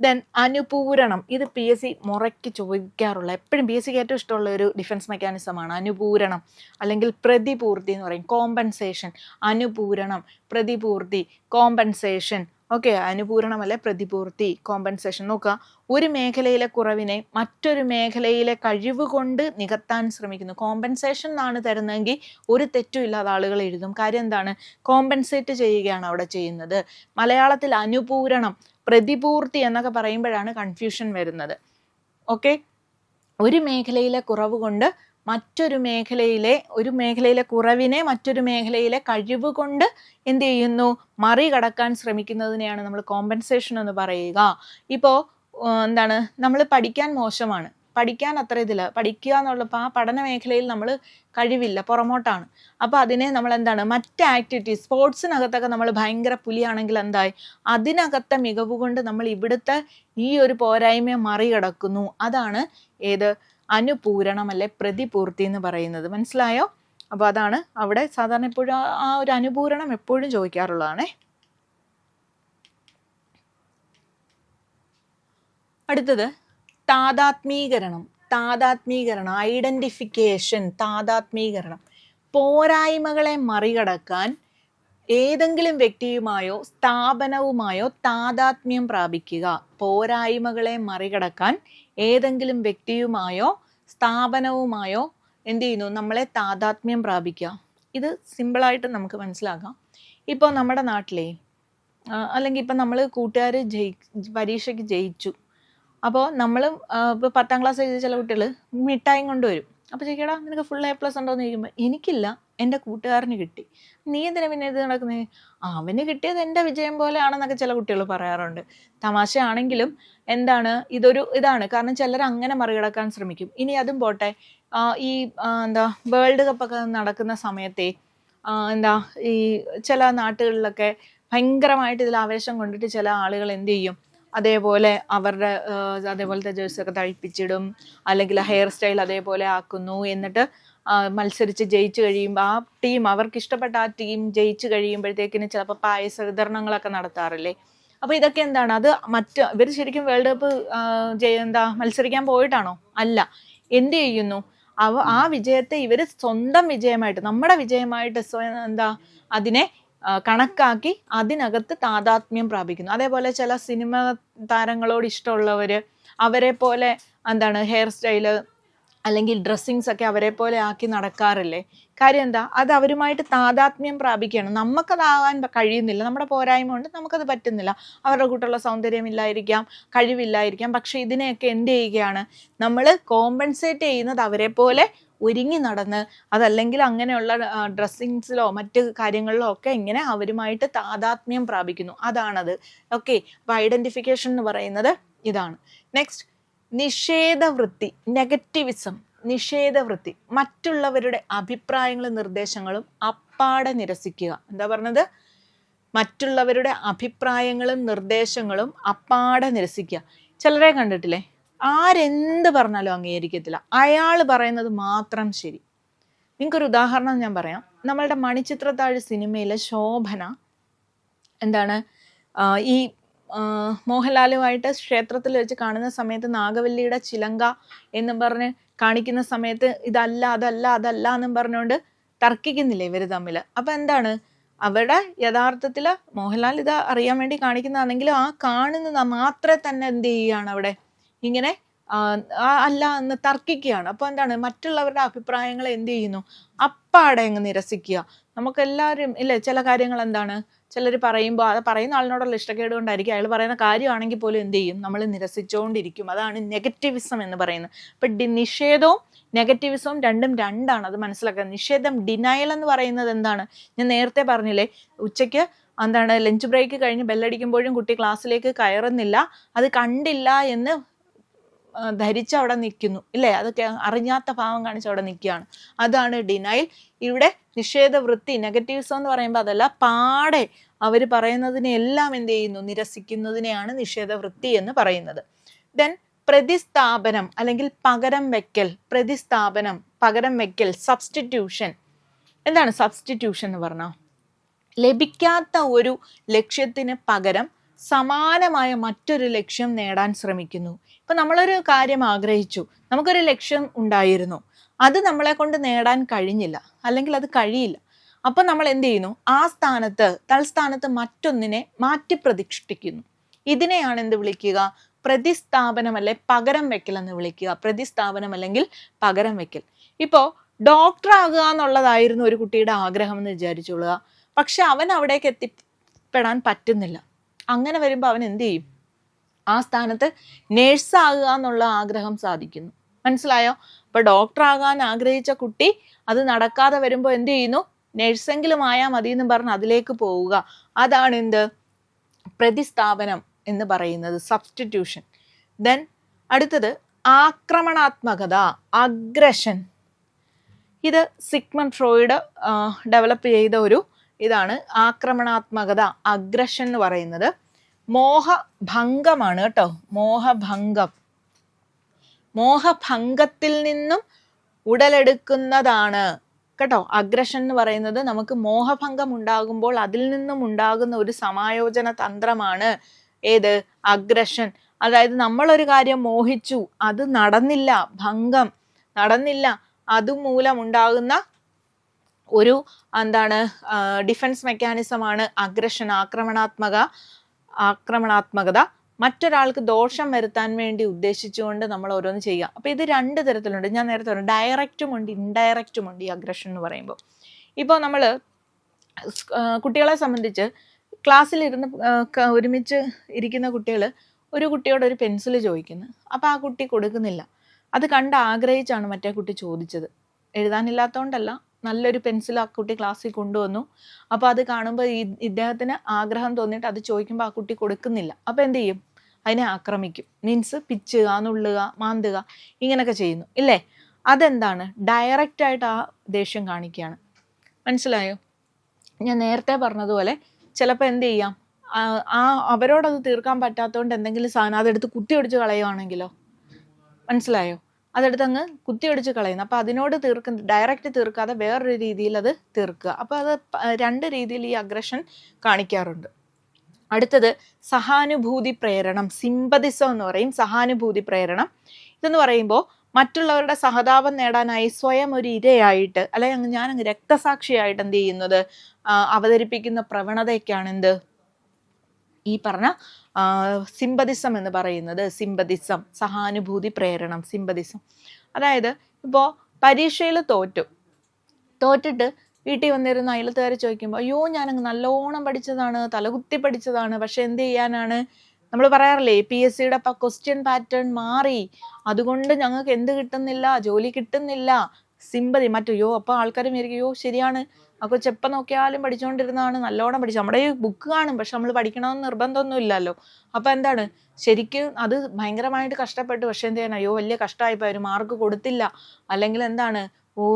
ദെൻ അനുപൂരണം. ഇത് PSC മുറയ്ക്ക് ചോദിക്കാറുള്ള, എപ്പോഴും PSCക്ക് ഏറ്റവും ഇഷ്ടമുള്ള ഒരു ഡിഫൻസ് മെക്കാനിസമാണ് അനുപൂരണം അല്ലെങ്കിൽ പ്രതിപൂർത്തി എന്ന് പറയും. കോമ്പൻസേഷൻ, അനുപൂരണം, പ്രതിപൂർത്തി, കോമ്പൻസേഷൻ. ഓക്കെ, അനുപൂരണം അല്ലെ പ്രതിപൂർത്തി, കോമ്പൻസേഷൻ. നോക്കുക, ഒരു മേഖലയിലെ കുറവിനെ മറ്റൊരു മേഖലയിലെ കഴിവ് കൊണ്ട് നികത്താൻ ശ്രമിക്കുന്നു. കോമ്പൻസേഷൻ ആണ് തരുന്നതെങ്കിൽ ഒരു തെറ്റും ഇല്ലാതെ ആളുകൾ എഴുതും. കാര്യം എന്താണ്? കോമ്പൻസേറ്റ് ചെയ്യുകയാണ് അവിടെ ചെയ്യുന്നത്. മലയാളത്തിൽ അനുപൂരണം, പ്രതിപൂർത്തി എന്നൊക്കെ പറയുമ്പോഴാണ് കൺഫ്യൂഷൻ വരുന്നത്. ഓക്കെ, ഒരു മേഖലയിലെ കുറവ് കൊണ്ട് മറ്റൊരു മേഖലയിലെ കുറവിനെ മറ്റൊരു മേഖലയിലെ കഴിവ് കൊണ്ട് എന്ത് ചെയ്യുന്നു? മറികടക്കാൻ ശ്രമിക്കുന്നതിനെയാണ് നമ്മൾ കോമ്പൻസേഷൻ എന്ന് പറയുക. ഇപ്പോൾ നമ്മൾ പഠിക്കാൻ മോശമാണ്, പഠിക്കാൻ അത്ര ഇതില്ല, പഠിക്കുക എന്നുള്ളപ്പോൾ ആ പഠന മേഖലയിൽ നമ്മൾ കഴിവില്ല, പുറമോട്ടാണ്. അപ്പോൾ അതിനെ നമ്മൾ മറ്റ് ആക്ടിവിറ്റീസ്, സ്പോർട്സിനകത്തൊക്കെ നമ്മൾ ഭയങ്കര പുലിയാണെങ്കിൽ എന്തായി? അതിനകത്തെ മികവ് കൊണ്ട് നമ്മൾ ഇവിടുത്തെ ഈ ഒരു പോരായ്മയെ മറികടക്കുന്നു. അതാണ് ഏത്? അനുപൂരണം അല്ലെ പ്രതിപൂർത്തി എന്ന് പറയുന്നത്. മനസ്സിലായോ? അപ്പോൾ അതാണ് അവിടെ സാധാരണ എപ്പോഴും ആ ഒരു അനുപൂരണം എപ്പോഴും ചോദിക്കാറുള്ളതാണേ. അടുത്തത് താദാത്മീകരണം. ഐഡന്റിഫിക്കേഷൻ, താദാത്മീകരണം. പോരായ്മകളെ മറികടക്കാൻ ഏതെങ്കിലും വ്യക്തിയുമായോ സ്ഥാപനവുമായോ താദാത്മ്യം പ്രാപിക്കുക. പോരായ്മകളെ മറികടക്കാൻ ഏതെങ്കിലും വ്യക്തിയുമായോ സ്ഥാപനവുമായോ എന്ത് ചെയ്യുന്നു? നമ്മളെ താദാത്മ്യം പ്രാപിക്കുക. ഇത് സിമ്പിളായിട്ട് നമുക്ക് മനസ്സിലാക്കാം. ഇപ്പോൾ നമ്മുടെ നാട്ടിലെ അല്ലെങ്കിൽ ഇപ്പം നമ്മൾ കൂട്ടുകാർ പരീക്ഷയ്ക്ക് ജയിച്ചു. അപ്പോൾ നമ്മളും ഇപ്പോൾ 10ാം ക്ലാസ് എഴുതിയ ചില കുട്ടികൾ മിഠായും കൊണ്ടുവരും. അപ്പോൾ ചോദിക്കടാ നിനക്ക് ഫുൾ A+ ഉണ്ടോ എന്ന് ചോദിക്കുമ്പോൾ എനിക്കില്ല, എൻ്റെ കൂട്ടുകാരന് കിട്ടി. നീ എന്തിനാ പിന്നെ ഇത് നടക്കുന്നത്? അവന് കിട്ടിയത് എൻ്റെ വിജയം പോലെയാണെന്നൊക്കെ ചില കുട്ടികൾ പറയാറുണ്ട്. തമാശയാണെങ്കിലും ഇതാണ്. കാരണം ചിലർ അങ്ങനെ മറികടക്കാൻ ശ്രമിക്കും. ഇനി അതും പോട്ടെ, ഈ വേൾഡ് കപ്പൊക്കെ നടക്കുന്ന സമയത്തെ ഈ ചില നാട്ടുകളിലൊക്കെ ഭയങ്കരമായിട്ട് ഇതിൽ ആവേശം കൊണ്ടിട്ട് ചില ആളുകൾ എന്ത് ചെയ്യും? അതേപോലെ അതേപോലത്തെ ജേഴ്സിയൊക്കെ തഴിപ്പിച്ചിടും, അല്ലെങ്കിൽ ഹെയർ സ്റ്റൈൽ അതേപോലെ ആക്കുന്നു. എന്നിട്ട് മത്സരിച്ച് ജയിച്ചു കഴിയുമ്പോൾ ആ ടീം, അവർക്ക് ഇഷ്ടപ്പെട്ട ആ ടീം ജയിച്ചു കഴിയുമ്പോഴത്തേക്കിന് ചിലപ്പോൾ പായസ വിതരണങ്ങളൊക്കെ നടത്താറില്ലേ? അപ്പോൾ ഇതൊക്കെ അത് ഇവർ ശരിക്കും വേൾഡ് കപ്പ് മത്സരിക്കാൻ പോയിട്ടാണോ? അല്ല. എന്ത് ചെയ്യുന്നു? ആ വിജയത്തെ ഇവർ സ്വന്തം വിജയമായിട്ട്, നമ്മുടെ വിജയമായിട്ട് അതിനെ കണക്കാക്കി അതിനകത്ത് താതാത്മ്യം പ്രാപിക്കുന്നു. അതേപോലെ ചില സിനിമ താരങ്ങളോട് ഇഷ്ടമുള്ളവർ അവരെ പോലെ ഹെയർ സ്റ്റൈല് അല്ലെങ്കിൽ ഡ്രസ്സിങ്സ് ഒക്കെ അവരെ പോലെ ആക്കി നടക്കാറില്ലേ? കാര്യം എന്താ? അത് അവരുമായിട്ട് താതാത്മ്യം പ്രാപിക്കുകയാണ്. നമുക്കതാകാൻ കഴിയുന്നില്ല, നമ്മുടെ പോരായ്മ കൊണ്ട് നമുക്കത് പറ്റുന്നില്ല. അവരുടെ കൂട്ടുള്ള സൗന്ദര്യമില്ലായിരിക്കാം, കഴിവില്ലായിരിക്കാം. പക്ഷെ ഇതിനെയൊക്കെ എന്ത് ചെയ്യുകയാണ് നമ്മൾ? കോമ്പൻസേറ്റ് ചെയ്യുന്നത് അവരെ പോലെ ഒരുങ്ങി നടന്ന്, അതല്ലെങ്കിൽ അങ്ങനെയുള്ള ഡ്രസ്സിങ്സിലോ മറ്റ് കാര്യങ്ങളിലോ ഒക്കെ ഇങ്ങനെ അവരുമായിട്ട് താതാത്മ്യം പ്രാപിക്കുന്നു. അതാണത്. ഓക്കെ, അപ്പോൾ ഐഡന്റിഫിക്കേഷൻ എന്ന് പറയുന്നത് ഇതാണ്. നെക്സ്റ്റ്, നിഷേധവൃത്തി, നെഗറ്റിവിസം. നിഷേധവൃത്തി, മറ്റുള്ളവരുടെ അഭിപ്രായങ്ങളും നിർദ്ദേശങ്ങളും അപ്പാടെ നിരസിക്കുക. എന്താ പറഞ്ഞത്? മറ്റുള്ളവരുടെ അഭിപ്രായങ്ങളും നിർദ്ദേശങ്ങളും അപ്പാടെ നിരസിക്കുക. ചിലരെ കണ്ടിട്ടില്ലേ, ആരെന്ത് പറഞ്ഞാലും അംഗീകരിക്കത്തില്ല, അയാൾ പറയുന്നത് മാത്രം ശരി. നിങ്ങൾക്കൊരു ഉദാഹരണം ഞാൻ പറയാം. നമ്മളുടെ മണിച്ചിത്രത്താഴ് സിനിമയിലെ ശോഭന ഈ മോഹൻലാലുമായിട്ട് ക്ഷേത്രത്തിൽ വെച്ച് കാണുന്ന സമയത്ത് നാഗവല്ലിയുടെ ചിലങ്ക എന്നും പറഞ്ഞ് കാണിക്കുന്ന സമയത്ത് ഇതല്ല അതല്ല അതല്ല എന്നും പറഞ്ഞുകൊണ്ട് തർക്കിക്കുന്നില്ലേ ഇവർ തമ്മിൽ? അപ്പം അവിടെ യഥാർത്ഥത്തിൽ മോഹൻലാൽ ഇത് അറിയാൻ വേണ്ടി കാണിക്കുന്നതാണെങ്കിലും ആ കാണുന്നത് മാത്രമേ തന്നെ എന്ത് ചെയ്യുകയാണ് അവിടെ ഇങ്ങനെ അല്ല എന്ന് തർക്കിക്കുകയാണ്. അപ്പോൾ മറ്റുള്ളവരുടെ അഭിപ്രായങ്ങൾ എന്ത് ചെയ്യുന്നു? അപ്പാടെ അങ്ങ് നിരസിക്കുക. നമുക്കെല്ലാവരും ഇല്ലേ, ചില കാര്യങ്ങൾ ചിലർ പറയുമ്പോൾ അത് പറയുന്ന ആളിനോടുള്ള ഇഷ്ടക്കേട് കൊണ്ടായിരിക്കും, അയാൾ പറയുന്ന കാര്യമാണെങ്കിൽ പോലും എന്ത് ചെയ്യും? നമ്മൾ നിരസിച്ചുകൊണ്ടിരിക്കും. അതാണ് നെഗറ്റിവിസം എന്ന് പറയുന്നത്. അപ്പം നിഷേധവും നെഗറ്റിവിസവും രണ്ടാണ്, അത് മനസ്സിലാക്കുക. നിഷേധം, ഡിനയൽ എന്ന് പറയുന്നത് ഞാൻ നേരത്തെ പറഞ്ഞില്ലേ, ഉച്ചയ്ക്ക് ലഞ്ച് ബ്രേക്ക് കഴിഞ്ഞ് ബെല്ലടിക്കുമ്പോഴും കുട്ടി ക്ലാസ്സിലേക്ക് കയറുന്നില്ല, അത് കണ്ടില്ല എന്ന് ധരിച്ച് അവിടെ നിൽക്കുന്നു ഇല്ലേ, അതൊക്കെ അറിഞ്ഞാത്ത ഭാവം കാണിച്ച് അവിടെ നിൽക്കുകയാണ്. അതാണ് ഡിനയൽ. ഇവിടെ നിഷേധവൃത്തി, നെഗറ്റീവ്സം എന്ന് പറയുമ്പോൾ അതല്ല, പാടെ അവർ പറയുന്നതിനെ എല്ലാം എന്ത് ചെയ്യുന്നു? നിരസിക്കുന്നതിനെയാണ് നിഷേധവൃത്തി എന്ന് പറയുന്നത്. ദെൻ പ്രതിസ്ഥാപനം അല്ലെങ്കിൽ പകരം വെക്കൽ. പ്രതിസ്ഥാപനം, പകരം വെക്കൽ, സബ്സ്റ്റിറ്റ്യൂഷൻ. എന്താണ് സബ്സ്റ്റിറ്റ്യൂഷൻ എന്ന് പറഞ്ഞാൽ? ലഭിക്കാത്ത ഒരു ലക്ഷ്യത്തിന് പകരം സമാനമായ മറ്റൊരു ലക്ഷ്യം നേടാൻ ശ്രമിക്കുന്നു. ഇപ്പം നമ്മളൊരു കാര്യം ആഗ്രഹിച്ചു, നമുക്കൊരു ലക്ഷ്യം ഉണ്ടായിരുന്നു, അത് നമ്മളെ കൊണ്ട് നേടാൻ കഴിഞ്ഞില്ല, അല്ലെങ്കിൽ അത് കഴിയില്ല. അപ്പം നമ്മൾ എന്ത് ചെയ്യുന്നു? ആ തൽസ്ഥാനത്ത് മറ്റൊന്നിനെ മാറ്റി പ്രതിഷ്ഠിക്കുന്നു. ഇതിനെയാണ് എന്ത് വിളിക്കുക? പ്രതിസ്ഥാപനം അല്ലെ പകരം വെക്കൽ എന്ന് വിളിക്കുക. പ്രതിസ്ഥാപനം അല്ലെങ്കിൽ പകരം വെക്കൽ. ഇപ്പോൾ ഡോക്ടർ ആകുക എന്നുള്ളതായിരുന്നു ഒരു കുട്ടിയുടെ ആഗ്രഹം എന്ന് വിചാരിച്ചോളുക. പക്ഷെ അവൻ അവിടേക്ക് എത്തിപ്പെടാൻ പറ്റുന്നില്ല. അങ്ങനെ വരുമ്പോൾ അവൻ എന്ത് ചെയ്യും? ആ സ്ഥാനത്ത് നേഴ്സാകുക എന്നുള്ള ആഗ്രഹം സാധിക്കുന്നു. മനസ്സിലായോ? അപ്പോൾ ഡോക്ടർ ആകാൻ ആഗ്രഹിച്ച കുട്ടി അത് നടക്കാതെ വരുമ്പോൾ എന്ത് ചെയ്യുന്നു? നേഴ്സെങ്കിലും ആയാൽ മതി എന്ന് പറഞ്ഞ് അതിലേക്ക് പോവുക. അതാണ് എന്ത്? പ്രതിസ്ഥാപനം എന്ന് പറയുന്നത്, സബ്സ്റ്റിറ്റ്യൂഷൻ. ദെൻ അടുത്തത് ആക്രമണാത്മകത, അഗ്രഷൻ. ഇത് സിഗ്മണ്ട് ഫ്രോയിഡ് ഡെവലപ്പ് ചെയ്ത ഒരു ഇതാണ് ആക്രമണാത്മകത, അഗ്രഷൻ എന്ന് പറയുന്നത്. മോഹഭംഗമാണ് കേട്ടോ, മോഹഭംഗം. മോഹഭംഗത്തിൽ നിന്നും ഉടലെടുക്കുന്നതാണ് കേട്ടോ അഗ്രഷൻ എന്ന് പറയുന്നത്. നമുക്ക് മോഹഭംഗം ഉണ്ടാകുമ്പോൾ അതിൽ നിന്നും ഉണ്ടാകുന്ന ഒരു സമായോജന തന്ത്രമാണ് ഏത്? അഗ്രഷൻ. അതായത് നമ്മളൊരു കാര്യം മോഹിച്ചു, അത് നടന്നില്ല, ഭംഗം നടന്നില്ല, അതുമൂലം ഉണ്ടാകുന്ന ഒരു ഡിഫൻസ് മെക്കാനിസമാണ് അഗ്രഷൻ, ആക്രമണാത്മകത. മറ്റൊരാൾക്ക് ദോഷം വരുത്താൻ വേണ്ടി ഉദ്ദേശിച്ചുകൊണ്ട് നമ്മൾ ഓരോന്ന് ചെയ്യുക. അപ്പോൾ ഇത് രണ്ട് തരത്തിലുണ്ട്. ഞാൻ നേരത്തെ പറഞ്ഞു, ഡയറക്റ്റും ഉണ്ട് ഇൻഡയറക്റ്റും ഉണ്ട് ഈ അഗ്രഷൻ എന്ന് പറയുമ്പോൾ. ഇപ്പോൾ നമ്മൾ കുട്ടികളെ സംബന്ധിച്ച് ക്ലാസ്സിലിരുന്ന് ഒരുമിച്ച് ഇരിക്കുന്ന കുട്ടികൾ ഒരു കുട്ടിയോട് ഒരു പെൻസിൽ ചോദിക്കുന്നു. അപ്പോൾ ആ കുട്ടി കൊടുക്കുന്നില്ല. അത് കണ്ട് ആഗ്രഹിച്ചാണ് മറ്റേ കുട്ടി ചോദിച്ചത്, എഴുതാനില്ലാത്തതുകൊണ്ടല്ല. നല്ലൊരു പെൻസിൽ ആ കുട്ടി ക്ലാസ്സിൽ കൊണ്ടുവന്നു. അപ്പോൾ അത് കാണുമ്പോൾ ഇദ്ദേഹത്തിന് ആഗ്രഹം തോന്നിയിട്ട് അത് ചോദിക്കുമ്പോൾ ആ കുട്ടി കൊടുക്കുന്നില്ല. അപ്പോൾ എന്ത് ചെയ്യും? അതിനെ ആക്രമിക്കും. മീൻസ് പിച്ചുക, നുള്ളുക, മാന്തുക, ഇങ്ങനെയൊക്കെ ചെയ്യുന്നു ഇല്ലേ? അതെന്താണ്? ഡയറക്റ്റായിട്ട് ആ ദേഷ്യം കാണിക്കുകയാണ്. മനസ്സിലായോ? ഞാൻ നേരത്തെ പറഞ്ഞതുപോലെ ചിലപ്പോൾ എന്ത് ചെയ്യാം, അവരോടത് തീർക്കാൻ പറ്റാത്തതുകൊണ്ട് എന്തെങ്കിലും സാധനം അതെടുത്ത് കുത്തിയൊടിച്ച് കളയുവാണെങ്കിലോ? മനസ്സിലായോ? അതെടുത്ത് അങ്ങ് കുത്തിയൊടിച്ച് കളയുന്നു. അപ്പോൾ അതിനോട് ഡയറക്റ്റ് തീർക്കാതെ വേറൊരു രീതിയിൽ അത് തീർക്കുക. അപ്പോൾ അത് രണ്ട് രീതിയിൽ ഈ അഗ്രഷൻ കാണിക്കാറുണ്ട്. അടുത്തത് സഹാനുഭൂതി പ്രേരണം, സിമ്പതിസം എന്ന് പറയും. സഹാനുഭൂതി പ്രേരണം ഇതെന്ന് പറയുമ്പോൾ മറ്റുള്ളവരുടെ സഹതാപം നേടാനായി സ്വയം ഒരു ഇരയായിട്ട് അല്ലെങ്കിൽ ഞാനങ്ങ് രക്തസാക്ഷിയായിട്ട് എന്ത് ചെയ്യുന്നത്, അവതരിപ്പിക്കുന്ന പ്രവണതയൊക്കെയാണ് എന്ത്, ഈ പറഞ്ഞ സിമ്പതിസം എന്ന് പറയുന്നത്. സിമ്പതിസം, സഹാനുഭൂതി പ്രേരണം, സിമ്പതിസം. അതായത് ഇപ്പോൾ പരീക്ഷയിൽ തോറ്റിട്ട് വീട്ടിൽ വന്നിരുന്ന അയലത്തുകാർ ചോദിക്കുമ്പോൾ, അയ്യോ ഞാനങ്ങ് നല്ലോണം പഠിച്ചതാണ്, തലകുത്തി പഠിച്ചതാണ്, പക്ഷെ എന്ത് ചെയ്യാനാണ്, നമ്മൾ പറയാറില്ലേ PSCയുടെ ക്വസ്റ്റ്യൻ പാറ്റേൺ മാറി, അതുകൊണ്ട് ഞങ്ങൾക്ക് എന്ത് കിട്ടുന്നില്ല, ജോലി കിട്ടുന്നില്ല, സിമ്പതി മറ്റയ്യോ. അപ്പോൾ ആൾക്കാർ വിചാരിക്കും, ശരിയാണ്, അപ്പോൾ ചെപ്പം നോക്കിയാലും പഠിച്ചുകൊണ്ടിരുന്നതാണ്, നല്ലോണം പഠിച്ചു. നമ്മുടെ ഈ ബുക്ക് കാണും, പക്ഷെ നമ്മൾ പഠിക്കണമെന്ന് നിർബന്ധമൊന്നും ഇല്ലല്ലോ. അപ്പോൾ എന്താണ്, ശരിക്കും അത് ഭയങ്കരമായിട്ട് കഷ്ടപ്പെട്ടു, പക്ഷെ എന്ത് ചെയ്യാൻ, അയ്യോ വലിയ കഷ്ടമായിപ്പോൾ അവർ മാർക്ക് കൊടുത്തില്ല, അല്ലെങ്കിൽ എന്താണ്,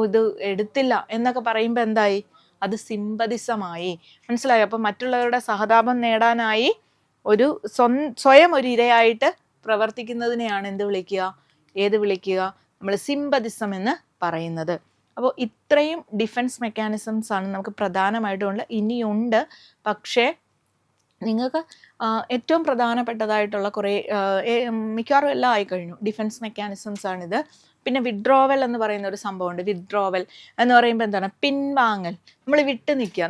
ഇത് എടുത്തില്ല എന്നൊക്കെ പറയുമ്പോൾ എന്തായി, അത് സിമ്പതിസമായി. മനസ്സിലായോ? അപ്പം മറ്റുള്ളവരുടെ സഹതാപം നേടാനായി സ്വയം ഒരു ഇരയായിട്ട് പ്രവർത്തിക്കുന്നതിനെയാണ് എന്ത് വിളിക്കുക, ഏത് വിളിക്കുക, നമ്മൾ സിമ്പതിസം എന്ന് പറയുന്നത്. അപ്പോൾ ഇത്രയും ഡിഫെൻസ് മെക്കാനിസംസ് ആണ് നമുക്ക് പ്രധാനമായിട്ടുള്ള. ഇനിയുണ്ട്, പക്ഷേ നിങ്ങൾക്ക് ഏറ്റവും പ്രധാനപ്പെട്ടതായിട്ടുള്ള കുറേ മിക്കവാറും എല്ലാം ആയിക്കഴിഞ്ഞു. ഡിഫെൻസ് മെക്കാനിസംസ് ആണിത്. പിന്നെ വിഡ്രോവൽ എന്ന് പറയുന്ന ഒരു സംഭവമുണ്ട്. വിഡ്രോവൽ എന്ന് പറയുമ്പോൾ എന്താണ്, പിൻവാങ്ങൽ. നമ്മൾ വിട്ടു നിൽക്കുക.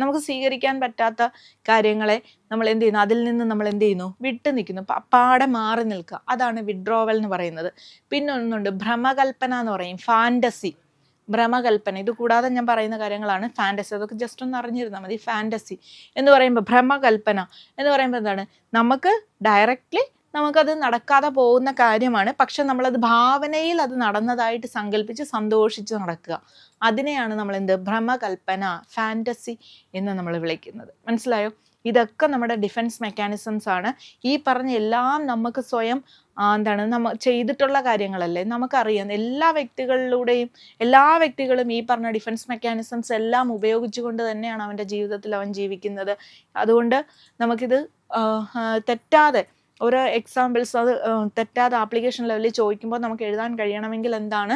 നമുക്ക് സ്വീകരിക്കാൻ പറ്റാത്ത കാര്യങ്ങളെ നമ്മൾ എന്ത് ചെയ്യുന്നു, അതിൽ നിന്ന് നമ്മൾ എന്ത് ചെയ്യുന്നു, വിട്ടു നിൽക്കുന്നു, പാടെ മാറി നിൽക്കുക. അതാണ് വിഡ്രോവൽ എന്ന് പറയുന്നത്. പിന്നെ ഒന്നുണ്ട് ഭ്രമകൽപ്പന എന്ന് പറയും, ഫാൻറ്റസി, ഭ്രമകൽപ്പന. ഇത് കൂടാതെ ഞാൻ പറയുന്ന കാര്യങ്ങളാണ് ഫാൻറ്റസി. അതൊക്കെ ജസ്റ്റ് ഒന്ന് അറിഞ്ഞിരുന്നാൽ മതി. ഫാൻറ്റസി എന്ന് പറയുമ്പോൾ, ഭ്രമകൽപ്പന എന്ന് പറയുമ്പോൾ എന്താണ്, നമുക്ക് ഡയറക്റ്റ്ലി നമുക്കത് നടക്കാതെ പോകുന്ന കാര്യമാണ്, പക്ഷെ നമ്മളത് ഭാവനയിൽ അത് നടന്നതായിട്ട് സങ്കല്പിച്ച് സന്തോഷിച്ച് നടക്കുക. അതിനെയാണ് നമ്മൾ ഭ്രമകൽപ്പന, ഫാൻറ്റസി എന്ന് നമ്മൾ വിളിക്കുന്നത്. മനസ്സിലായോ? ഇതൊക്കെ നമ്മുടെ ഡിഫെൻസ് മെക്കാനിസംസ് ആണ്. ഈ പറഞ്ഞ എല്ലാം നമുക്ക് സ്വയം നമ്മൾ ചെയ്തിട്ടുള്ള കാര്യങ്ങളല്ലേ, നമുക്കറിയാം. എല്ലാ വ്യക്തികളും ഈ പറഞ്ഞ ഡിഫെൻസ് മെക്കാനിസംസ് എല്ലാം ഉപയോഗിച്ചുകൊണ്ട് തന്നെയാണ് അവൻ്റെ ജീവിതത്തിൽ അവൻ ജീവിക്കുന്നത്. അതുകൊണ്ട് നമുക്കിത് തെറ്റാതെ ഓരോ എക്സാമ്പിൾസ് അത് തെറ്റാതെ ആപ്ലിക്കേഷൻ ലെവലിൽ ചോദിക്കുമ്പോൾ നമുക്ക് എഴുതാൻ കഴിയണമെങ്കിൽ എന്താണ്,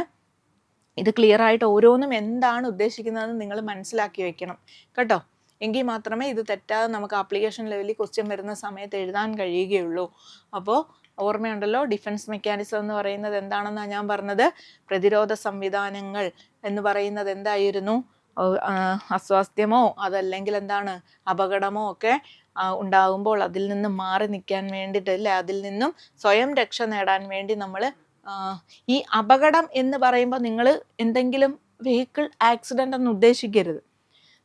ഇത് ക്ലിയർ ആയിട്ട് ഓരോന്നും എന്താണ് ഉദ്ദേശിക്കുന്നതെന്ന് നിങ്ങൾ മനസ്സിലാക്കി വെക്കണം കേട്ടോ. എങ്കിൽ മാത്രമേ ഇത് തെറ്റാതെ നമുക്ക് ആപ്ലിക്കേഷൻ ലെവലിൽ ക്വസ്റ്റ്യൻ വരുന്ന സമയത്ത് എഴുതാൻ കഴിയുകയുള്ളൂ. അപ്പോൾ ഓർമ്മയുണ്ടല്ലോ, ഡിഫെൻസ് മെക്കാനിസം എന്ന് പറയുന്നത് എന്താണെന്നാണ് ഞാൻ പറഞ്ഞത്. പ്രതിരോധ സംവിധാനങ്ങൾ എന്ന് പറയുന്നത് എന്തായിരുന്നു, അസ്വാസ്ഥ്യമോ അതല്ലെങ്കിൽ എന്താണ് അപകടമോ ഒക്കെ ഉണ്ടാകുമ്പോൾ അതിൽ നിന്നും മാറി നിൽക്കാൻ വേണ്ടിയിട്ട്, അല്ലേ, അതിൽ നിന്നും സ്വയം രക്ഷ നേടാൻ വേണ്ടി നമ്മൾ ഈ അപകടം എന്ന് പറയുമ്പോൾ നിങ്ങൾ എന്തെങ്കിലും വെഹിക്കിൾ ആക്സിഡൻ്റ് എന്ന് ഉദ്ദേശിക്കരുത്.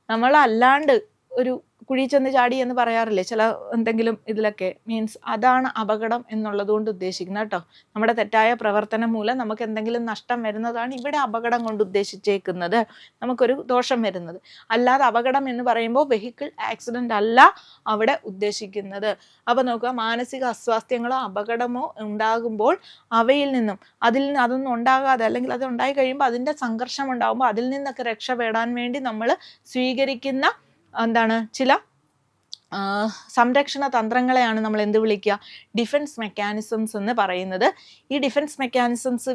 നമ്മൾ അല്ലാണ്ട് ഒരു കുഴി ചെന്ന് ചാടി എന്ന് പറയാറില്ലേ ചില എന്തെങ്കിലും ഇതിലൊക്കെ, മീൻസ് അതാണ് അപകടം എന്നുള്ളത് കൊണ്ട് ഉദ്ദേശിക്കുന്നത് കേട്ടോ. നമ്മുടെ തെറ്റായ പ്രവർത്തനം മൂലം നമുക്ക് എന്തെങ്കിലും നഷ്ടം വരുന്നതാണ് ഇവിടെ അപകടം കൊണ്ട് ഉദ്ദേശിച്ചേക്കുന്നത്, നമുക്കൊരു ദോഷം വരുന്നത്. അല്ലാതെ അപകടം എന്ന് പറയുമ്പോൾ വെഹിക്കിൾ ആക്സിഡൻ്റ് അല്ല അവിടെ ഉദ്ദേശിക്കുന്നത്. അപ്പോൾ നോക്കുക, മാനസിക അസ്വാസ്ഥ്യങ്ങളോ അപകടമോ ഉണ്ടാകുമ്പോൾ അവയിൽ നിന്നും അതൊന്നും ഉണ്ടാകാതെ, അല്ലെങ്കിൽ അത് ഉണ്ടായി കഴിയുമ്പോൾ അതിൻ്റെ സംഘർഷം ഉണ്ടാകുമ്പോൾ അതിൽ നിന്നൊക്കെ രക്ഷപ്പെടാൻ വേണ്ടി നമ്മൾ സ്വീകരിക്കുന്ന ചില സംരക്ഷണ തന്ത്രങ്ങളെയാണ് നമ്മൾ എന്ത് വിളിക്കുക, ഡിഫെൻസ് മെക്കാനിസംസ് എന്ന് പറയുന്നത്. ഈ ഡിഫെൻസ് മെക്കാനിസംസ്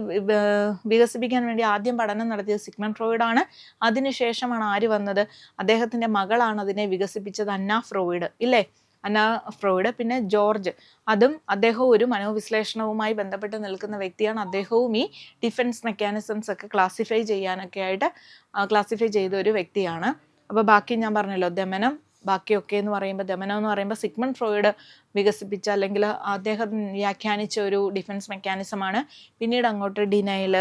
വികസിപ്പിക്കാൻ വേണ്ടി ആദ്യം പഠനം നടത്തിയത് സിഗ്മണ്ട് ഫ്രോയിഡ് ആണ്. അതിനുശേഷമാണ് ആര് വന്നത്, അദ്ദേഹത്തിൻ്റെ മകളാണ് അതിനെ വികസിപ്പിച്ചത്, അന്ന ഫ്രോയിഡ് ഇല്ലേ, അന്ന ഫ്രോയിഡ്. പിന്നെ ജോർജ്, അദ്ദേഹവും ഒരു മനോവിശ്ലേഷണവുമായി ബന്ധപ്പെട്ട് നിൽക്കുന്ന വ്യക്തിയാണ്. അദ്ദേഹവും ഈ ഡിഫെൻസ് മെക്കാനിസംസ് ഒക്കെ ക്ലാസിഫൈ ചെയ്ത ഒരു വ്യക്തിയാണ്. അപ്പോൾ ബാക്കി ഞാൻ പറഞ്ഞല്ലോ, ദമനം ബാക്കിയൊക്കെ എന്ന് പറയുമ്പോൾ സിഗ്മണ്ട് ഫ്രോയിഡ് വികസിപ്പിച്ച അല്ലെങ്കിൽ അദ്ദേഹം വ്യാഖ്യാനിച്ച ഒരു ഡിഫെൻസ് മെക്കാനിസമാണ്. പിന്നീട് അങ്ങോട്ട് ഡിനയൽ,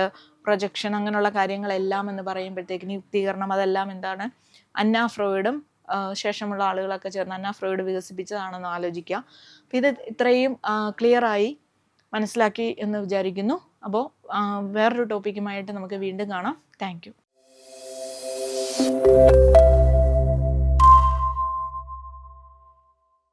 പ്രൊജക്ഷൻ, അങ്ങനെയുള്ള കാര്യങ്ങളെല്ലാം എന്ന് പറയുമ്പോഴത്തേക്കിന് യുക്തീകരണം, അതെല്ലാം എന്താണ് അന്ന ഫ്രോയിഡും ശേഷമുള്ള ആളുകളൊക്കെ ചേർന്ന് അന്ന ഫ്രോയിഡ് വികസിപ്പിച്ചതാണെന്ന് ആലോചിക്കുക. അപ്പോൾ ഇത് ഇത്രയും ക്ലിയറായി മനസ്സിലാക്കി എന്ന് വിചാരിക്കുന്നു. അപ്പോൾ വേറൊരു ടോപ്പിക്കുമായിട്ട് നമുക്ക് വീണ്ടും കാണാം. Thank you.